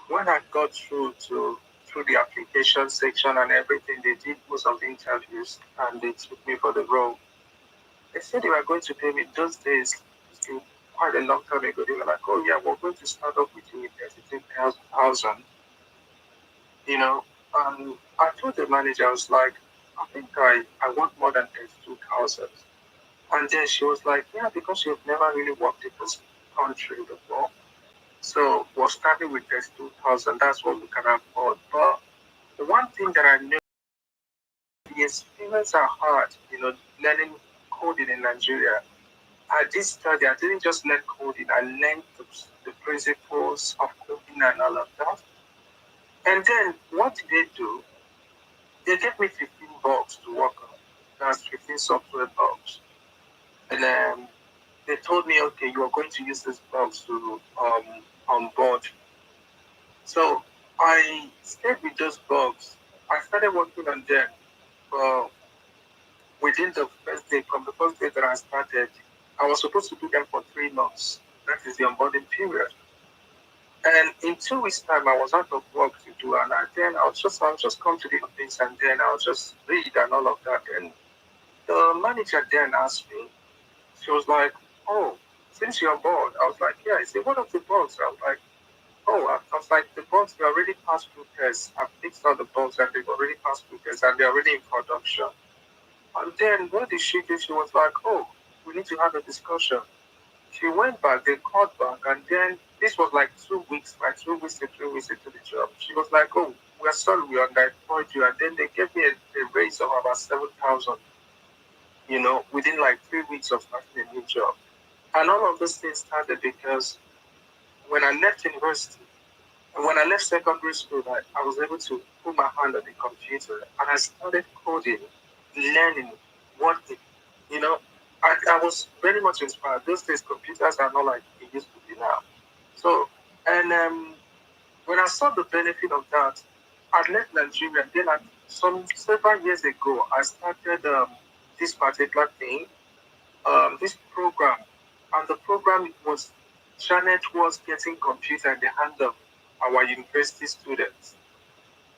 When I got through the application section and everything, they did most of the interviews, and they took me for the role. They said they were going to pay me those days, quite a long time ago. They were like, "Oh yeah, we're going to start off with you with 32,000." And I told the manager, I was like, "I think I want more than 32,000." And then she was like, "Yeah, because you've never really worked in this country before. So we're starting with 32,000. That's what we can afford." But the one thing that I knew, the experience I had, learning coding in Nigeria, I did study. I didn't just learn coding. I learned the principles of coding and all of that. And then what did they do? They gave me 15 bucks to work on. That's 15 software bucks. And they told me, "Okay, you are going to use this bucks to onboard." So I stayed with those bugs. I started working on them. Within the first day, from the first day that I started, I was supposed to do them for 3 months. That is the onboarding period. And in 2 weeks' time, I was out of work to do, and then I'll just come to the office, and then I'll just read and all of that. And the manager then asked me, she was like, "Oh, since you're bored," I was like, "Yeah." I said, "What of the bugs?" I was like, "Oh," I was like, "The bugs, they already passed through tests. I've fixed all the bugs, and they've already passed through tests, and they're already in production." And then what did she do? She was like, "Oh, we need to have a discussion." She went back, they called back, and then this was like 2 weeks, like 2 weeks to 3 weeks into the job. She was like, "Oh, we're sorry, we underemployed you." And then they gave me a raise of about 7,000, within like 3 weeks of starting a new job. And all of those things started because when I left university, and when I left secondary school, I was able to put my hand on the computer and I started coding, learning what it, you know, I was very much inspired. Those days, computers are not like it used to be now. So, and when I saw the benefit of that, I left Nigeria. Then, several years ago, I started this particular thing, this program, and the program was channeled towards getting computer in the hand of our university students.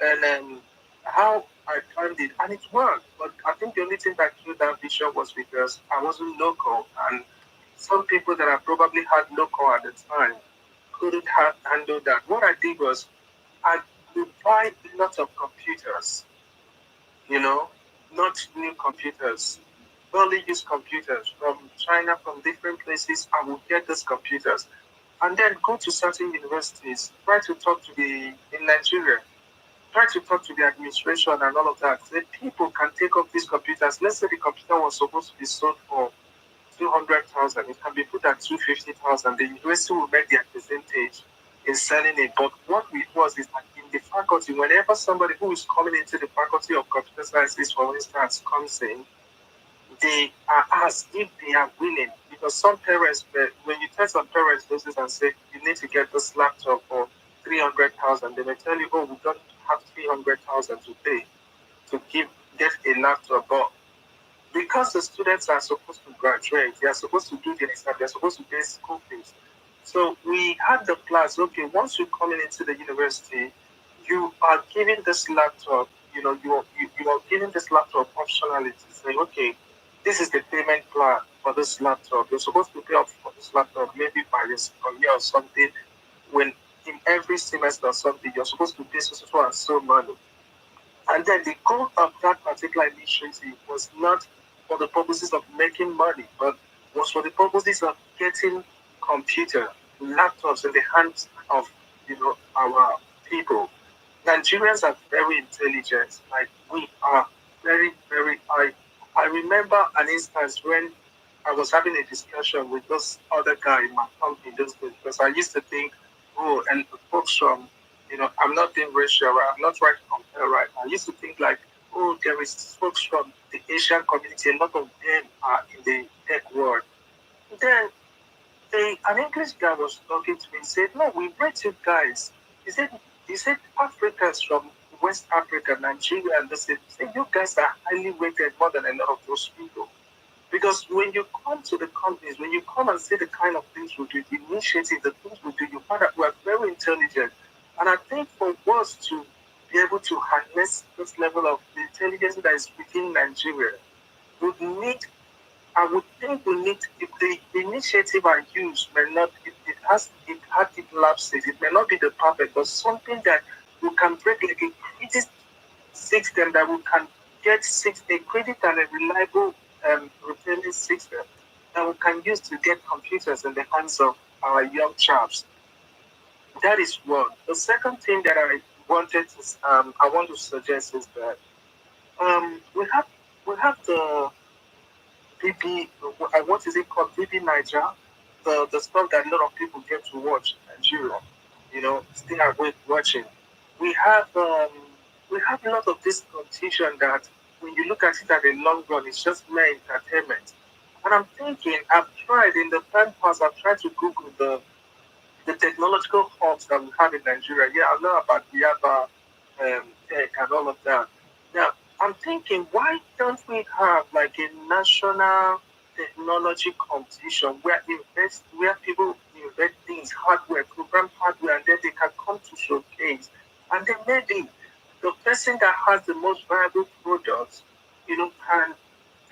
And how I planned it, and it worked. But I think the only thing that killed that vision was because I wasn't local, and some people that I probably had local at the time couldn't have handled that. What I did was I would buy lots of computers, not new computers, early used computers from China, from different places. I would get those computers and then go to certain universities, try to talk to in Nigeria, try to talk to the administration and all of that. The people can take up these computers. Let's say the computer was supposed to be sold for 200,000. It can be put at 250,000. The university will make their percentage in selling it. But what it was is that in the faculty, whenever somebody who is coming into the faculty of computer sciences, for instance, comes in, they are asked if they are willing, because some parents, when you tell some parents this and say you need to get this laptop for 300,000, they may tell you, "Oh, we don't have 300,000 to pay to get a laptop." But because the students are supposed to graduate, they are supposed to do the exam, they are supposed to pay school fees. So we had the class, okay, once you come into the university, you are given this laptop, you are given this laptop optionally to say, okay, this is the payment plan for this laptop. You're supposed to pay up for this laptop maybe by this year or something. When in every semester or something, you're supposed to pay so and so money. And then the goal of that particular initiative was not for the purposes of making money, but was for the purposes of getting computer, laptops in the hands of our people. Nigerians are very intelligent. Like we are very, very high. I remember an instance when I was having a discussion with this other guy in my company those days, because I used to think, oh, and folks from, I'm not being racial, right? I'm not trying to compare, right? I used to think like, oh, there is folks from the Asian community, a lot of them are in the tech world. Then an English guy was talking to me and said, "No, we rate you guys." He said Africans from West Africa, Nigeria, and they said, "You guys are highly rated more than a lot of those people." Because when you come to the companies, when you come and see the kind of things we do, the initiative, the things we do, you find that we are very intelligent. And I think for us to be able to harness this level of intelligence that is within Nigeria, I would think we need, if the initiative I use may not, it had its lapses, it may not be the perfect, but something that we can break like a credit system that we can get a credit and a reliable retailing system that we can use to get computers in the hands of our young chaps. That is one. The second thing that I want to suggest is that we have the BB, what is it called? BB Niger, the stuff that a lot of people get to watch in Nigeria, stay awake watching. We have a lot of this competition that when you look at it at the long run, it's just mere entertainment. And I'm thinking, I've tried in the time past, I've tried to Google the technological hubs that we have in Nigeria. Yeah, I know about Yaba, tech and all of that. Now, I'm thinking, why don't we have like a national technology competition where people celebrate things, hardware, program hardware, and then they can come to showcase. And then maybe the person that has the most viable products,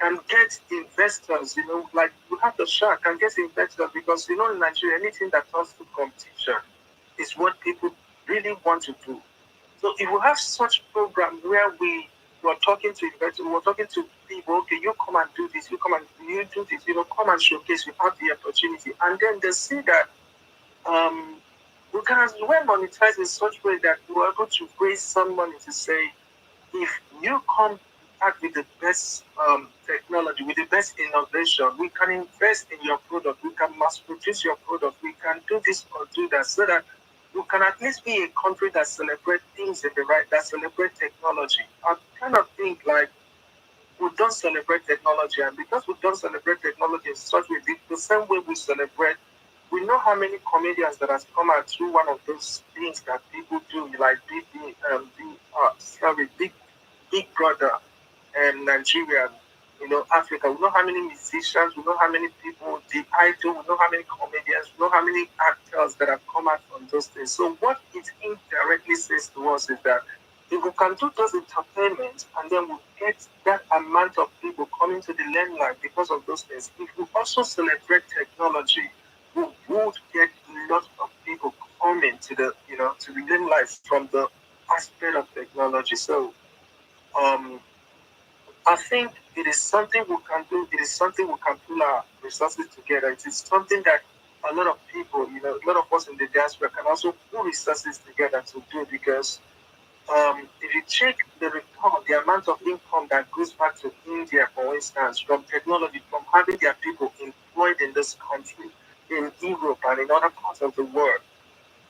can get investors, like you have the shark can get investors because in Nigeria, anything that comes to competition is what people really want to do. So if we have such program where we were talking to investors, we were talking to people, okay, you come and do this, you do this, come and showcase, you have the opportunity. And then they see that we can as well monetize in such way that we're able to raise some money to say, if you come back with the best technology, with the best innovation, we can invest in your product, we can mass produce your product, we can do this or do that, so that you can at least be a country that celebrates things in the right, that celebrate technology. I kind of think like we don't celebrate technology, and because we don't celebrate technology in such way, the same way we celebrate, we know how many comedians that has come out through one of those things that people do, like Big Brother and Nigeria, Africa. We know how many musicians, we know how many people, the idol, we know how many comedians, we know how many actors that have come out from those things. So what it indirectly says to us is that if we can do those entertainment and then we get that amount of people coming to the limelight because of those things, if we also celebrate technology, we would get a lot of people coming to the limelight from the aspect of technology. So I think it is something we can do. It is something we can pull our resources together. It is something that a lot of people, a lot of us in the diaspora can also pull resources together to do, because if you check the return, the amount of income that goes back to India, for instance, from technology, from having their people employed in this country, in Europe and in other parts of the world,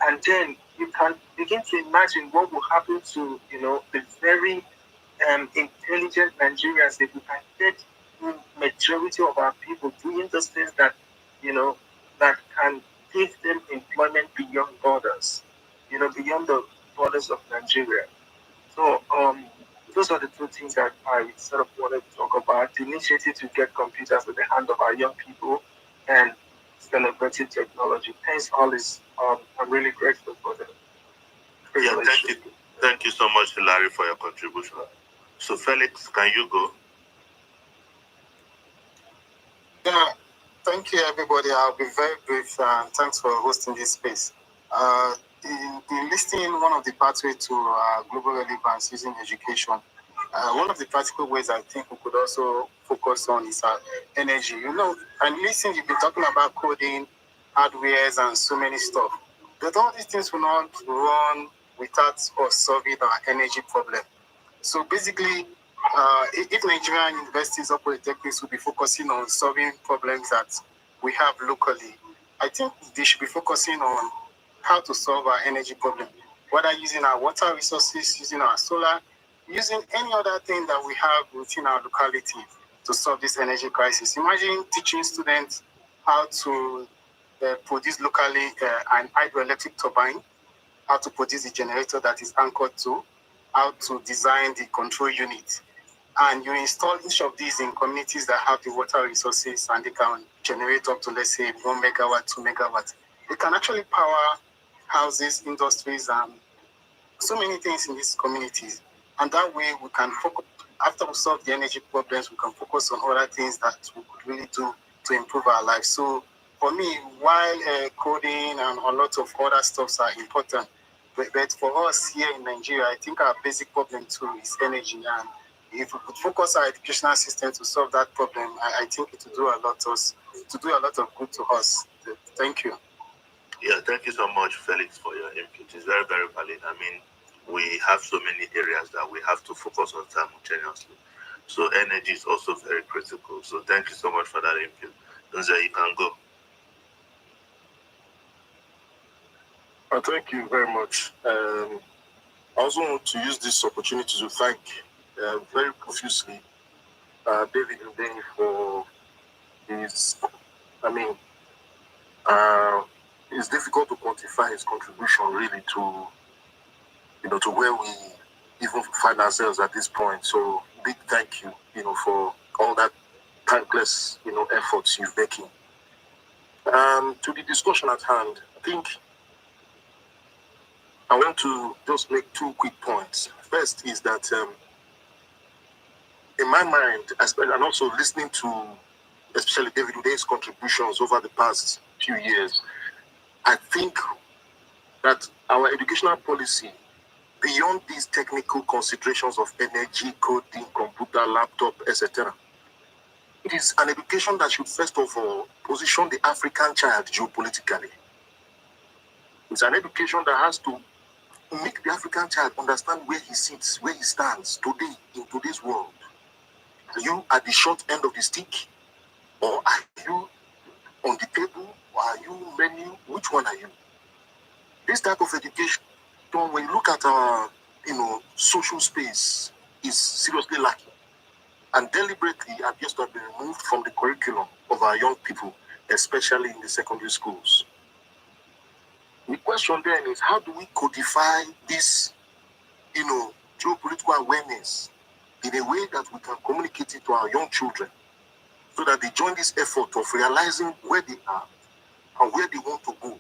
and then you can begin to imagine what will happen to the very intelligent Nigerians if we can get the majority of our people doing those things that that can give them employment beyond borders, beyond the borders of Nigeria. So those are the two things that I sort of wanted to talk about: the initiative to get computers in the hand of our young people and celebrating technology. Thanks, all this. I'm really grateful for the privilege. Yeah, thank you so much, Larry, for your contribution. So, Felix, can you go? Yeah, thank you, everybody. I'll be very brief. Thanks for hosting this space. In listing one of the pathways to global relevance using education, one of the practical ways I think we could also focus on is energy. And listen, you've been talking about coding, hardwares, and so many stuff. But all these things will not run without us solving our energy problem. So basically, if Nigerian universities or polytechnics will be focusing on solving problems that we have locally, I think they should be focusing on how to solve our energy problem, whether using our water resources, using our solar, using any other thing that we have within our locality to solve this energy crisis. Imagine teaching students how to produce locally an hydroelectric turbine, how to produce a generator that is anchored to, how to design the control unit. And you install each of these in communities that have the water resources, and they can generate up to, let's say, 1 megawatt, 2 megawatts. They can actually power houses, industries, and so many things in these communities. And that way we can focus, after we solve the energy problems, we can focus on other things that we could really do to improve our lives. So for me, while coding and a lot of other stuffs are important, but for us here in Nigeria, I think our basic problem too is energy. And if we could focus our educational system to solve that problem, I think it will do a lot of good to us. Thank you. Yeah, thank you so much, Felix, for your input. It's very, very valid. I mean, we have so many areas that we have to focus on simultaneously. So energy is also very critical. So thank you so much for that input. Nze, you can go. Thank you very much. I also want to use this opportunity to thank very profusely David Ndeni for his, it's difficult to quantify his contribution really to where we even find ourselves at this point. So big thank you, for all that thankless, efforts you're making. To the discussion at hand, I think I want to just make two quick points. First is that in my mind, and also listening to especially David Uday's contributions over the past few years, I think that our educational policy, beyond these technical considerations of energy, coding, computer, laptop, etc., it is an education that should first of all position the African child geopolitically. It's an education that has to make the African child understand where he sits, where he stands today in today's world. Are you at the short end of the stick? Or are you on the table? Or are you menu? Which one are you? This type of education, when you look at our social space, is seriously lacking. And deliberately appears to have been removed from the curriculum of our young people, especially in the secondary schools. The question then is, how do we codify this, geopolitical awareness in a way that we can communicate it to our young children so that they join this effort of realizing where they are and where they want to go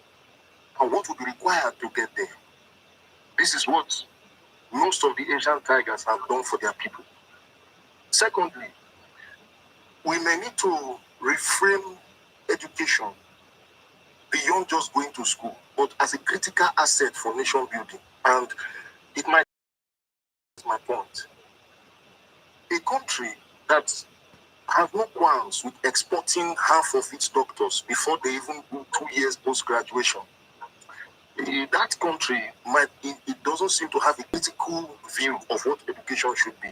and what will be required to get there. This is what most of the Asian tigers have done for their people. Secondly, we may need to reframe education beyond just going to school, but as a critical asset for nation building. And it might be my point. A country that has no qualms with exporting half of its doctors before they even do 2 years post-graduation, that country it doesn't seem to have a critical view of what education should be.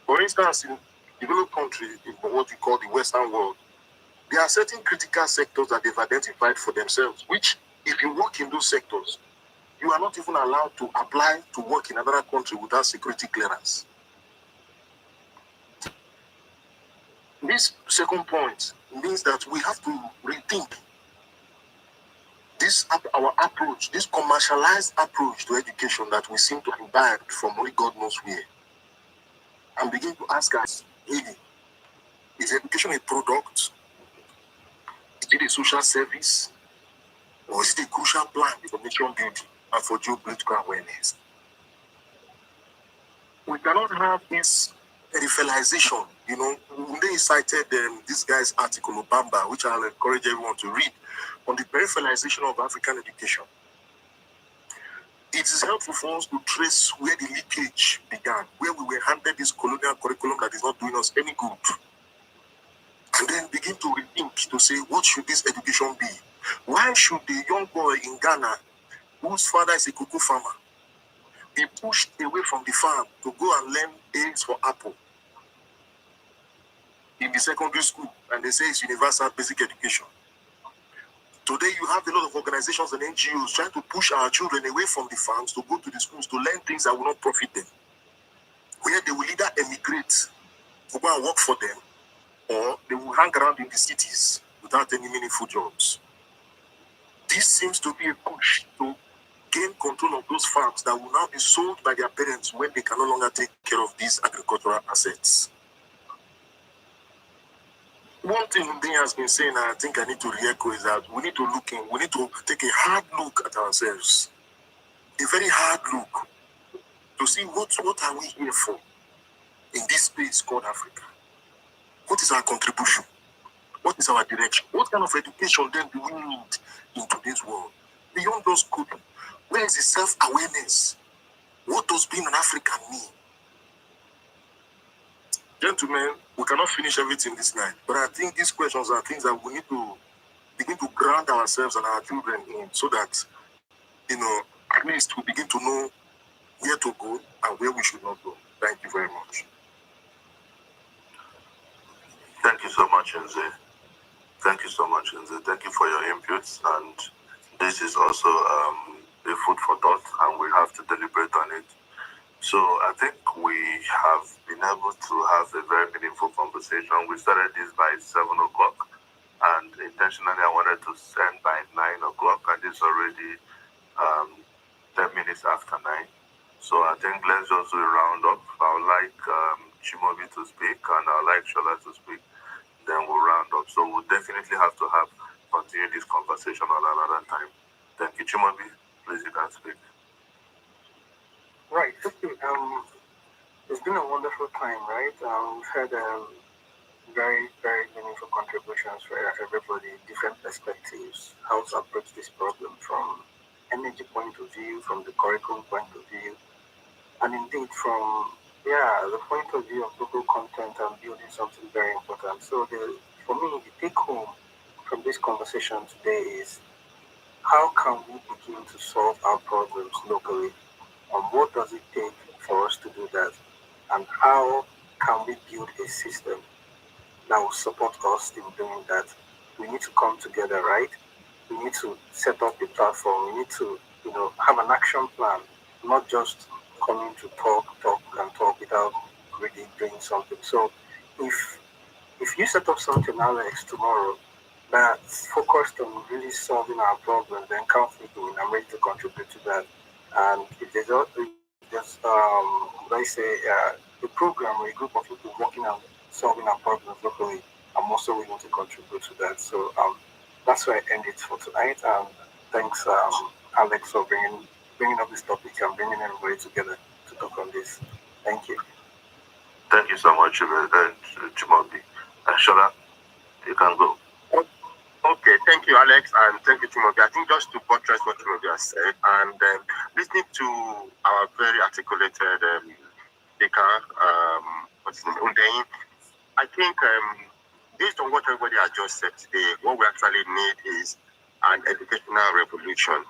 For instance, in developed countries, in what we call the Western world, there are certain critical sectors that they've identified for themselves, which, if you work in those sectors, you are not even allowed to apply to work in another country without security clearance. This second point means that we have to rethink our approach, this commercialized approach to education that we seem to imbibe from only God knows where, and begin to ask us, really, is education a product? Is it a social service? Or is it a crucial plan for nation building and for geopolitical awareness? We cannot have this peripheralization. They cited this guy's article, Obamba, which I'll encourage everyone to read, on the peripheralization of African education. It is helpful for us to trace where the leakage began, where we were handed this colonial curriculum that is not doing us any good. And then begin to rethink, to say, what should this education be? Why should the young boy in Ghana, whose father is a cocoa farmer, be pushed away from the farm to go and learn A's for apple in the secondary school, and they say it's universal basic education? Today, you have a lot of organizations and NGOs trying to push our children away from the farms to go to the schools to learn things that will not profit them, where they will either emigrate to go and work for them, or they will hang around in the cities without any meaningful jobs. This seems to be a push to gain control of those farms that will now be sold by their parents when they can no longer take care of these agricultural assets. One thing Onyia has been saying, and I think I need to re-echo, is that we need to take a hard look at ourselves. A very hard look to see what are we here for in this space called Africa. What is our contribution? What is our direction? What kind of education then do we need in today's world? Beyond those coding, where is the self-awareness? What does being an African mean? Gentlemen, we cannot finish everything this night, but I think these questions are things that we need to begin to ground ourselves and our children in, so that, at least we begin to know where to go and where we should not go. Thank you very much. Thank you so much, Nze. Thank you so much, Nze. Thank you for your inputs. And this is also a food for thought, and we have to deliberate on it. So I think we have been able to have a very meaningful conversation. We started this by 7 o'clock, and intentionally I wanted to end by 9 o'clock, and it's already 10 minutes after 9. So I think let's just round up. I would like Chimobi to speak, and I would like Shola to speak. then we'll round up. So we'll definitely have to continue this conversation on another time. Thank you, Chimobi. Please, you can speak. Right. Okay. It's been a wonderful time, right? We've had very, very meaningful contributions for everybody, different perspectives, how to approach this problem from energy point of view, from the curriculum point of view, and indeed from the point of view of local content and building something very important. So for me, the take home from this conversation today is how can we begin to solve our problems locally? And what does it take for us to do that? And how can we build a system that will support us in doing that? We need to come together, right? We need to set up a platform. We need to, have an action plan, not just coming to talk without really doing something. So if you set up something, Alex, tomorrow that's focused on really solving our problems, then count me in. I'm ready to contribute to that. And if there's a program or a group of people working on solving our problems locally, I'm also willing to contribute to that. So that's where I end it for tonight. Thanks, Alex, for bringing up this topic and bringing everybody together to talk on this. Thank you. Thank you so much, Chimobi. Shola, you can go. Okay, thank you, Alex, and thank you, Chimobi. I think just to buttress what Chimobi has said, and listening to our very articulated speaker, what's his name, Undein, I think based on what everybody has just said today, what we actually need is an educational revolution.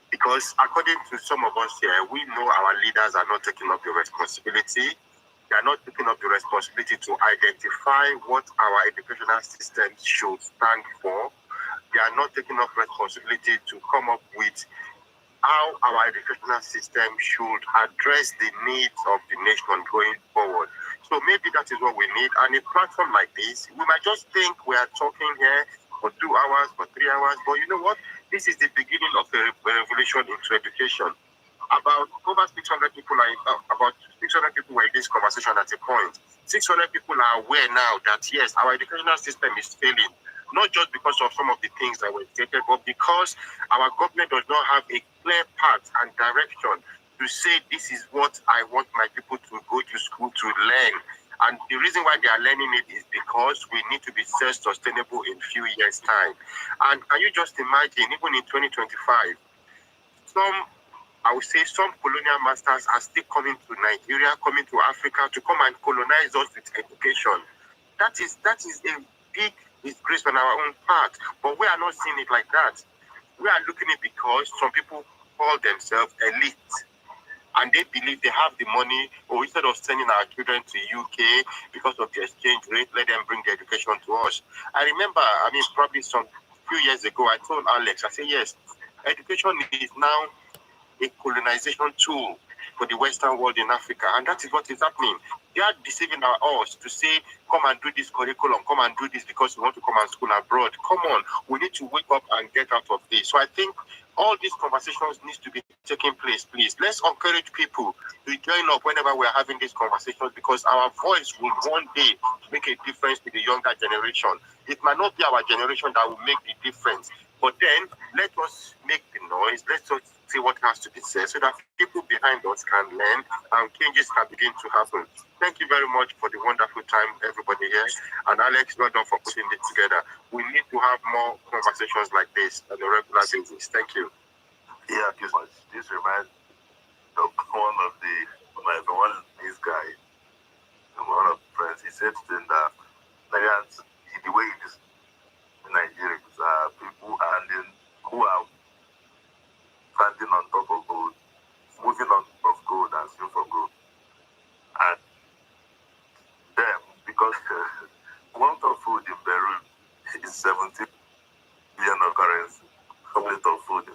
Because according to some of us here, we know our leaders are not taking up the responsibility. They are not taking up the responsibility to identify what our educational system should stand for. They are not taking up responsibility to come up with how our educational system should address the needs of the nation going forward. So maybe that is what we need. And a platform like this, we might just think we are talking here for 2 hours, for 3 hours, but you know what? This is the beginning of the revolution into education. About over 600 people about 600 people were in this conversation at a point. 600 people are aware now that yes, our educational system is failing, not just because of some of the things that were stated, but because our government does not have a clear path and direction to say this is what I want my people to go to school to learn. And the reason why they are learning it is because we need to be self-sustainable in a few years' time. And can you just imagine, even in 2025, I would say some colonial masters are still coming to Nigeria, coming to Africa to come and colonize us with education. That is a big disgrace on our own part, but we are not seeing it like that. We are looking at it because some people call themselves elite, and they believe they have the money, or instead of sending our children to UK because of the exchange rate, let them bring the education to us. I remember, probably some few years ago, I told Alex, I said, yes, education is now a colonization tool for the Western world in Africa, and that is what is happening. They are deceiving us to say, come and do this curriculum, come and do this because we want to come and school abroad. Come on, we need to wake up and get out of this. So I think all these conversations need to be taking place, please. Let's encourage people to join up whenever we're having these conversations, because our voice will one day make a difference to the younger generation. It might not be our generation that will make the difference, but then let us make the noise. Let's see what has to be said so that people behind us can learn and changes can begin to happen. Thank you very much for the wonderful time, everybody here. And Alex, well done for putting it together. We need to have more conversations like this on a regular basis. Thank you. Yeah, this reminds me of one of these guys, one of the friends. He said that Nigerians, the way it is in Nigeria, people who are standing on top of gold, moving on top of gold and still for gold. And them, because the amount of food in Peru is 17 billion of currency, a plate of food.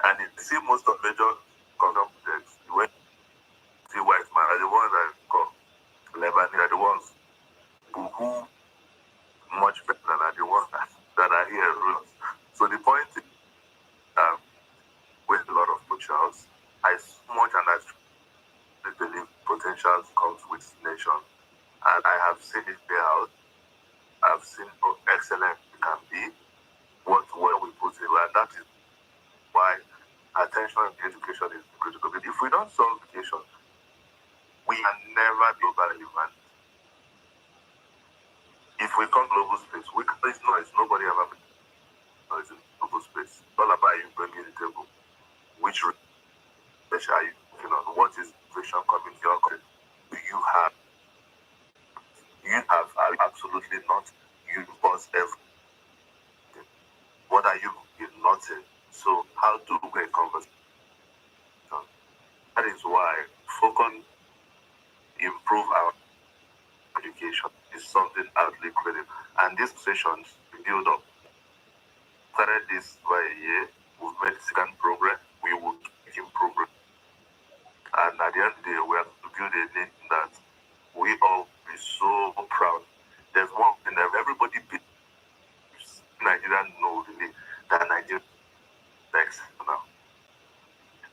And you see most of major projects, when you see white man are the ones that come, Lebanese are the ones who much better than are the ones that are here rules. So the point is, with a lot of potentials, I so much and I believe potentials comes with nation. And I have seen it bear that is why attention to education is critical. But if we don't solve education, we can never be relevant. If we come global space, we can raise noise. Nobody ever made noise in global space. It's all about you bringing the table. Which research are you working on? What is vision coming to your country? Do you have? You have absolutely not. You impose everything. What are you in nothing? So how do we conversation? That is why focus improve our education is something absolutely critical. And these sessions build up. Started this by a year, we've made significant progress, we will keep improving. And at the end of the day, we have to build a nation that we all be so proud. There's one thing that everybody believes, Nigerians know really, that Nigeria is next now.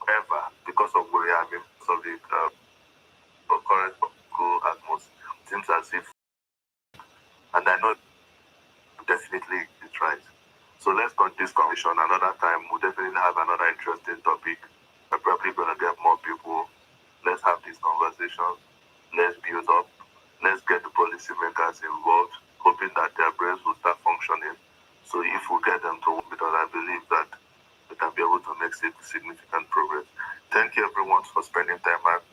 However, because of where I am, because of the current political atmosphere, it seems as if, and I know definitely it's right. So let's continue this conversation another time. We'll definitely have another interesting topic. We're probably going to get more people. Let's have these conversations. Let's build up. Let's get the policymakers involved, hoping that their brains will start functioning. So if we get them to work with us, I believe that we can be able to make significant progress. Thank you everyone for spending time out.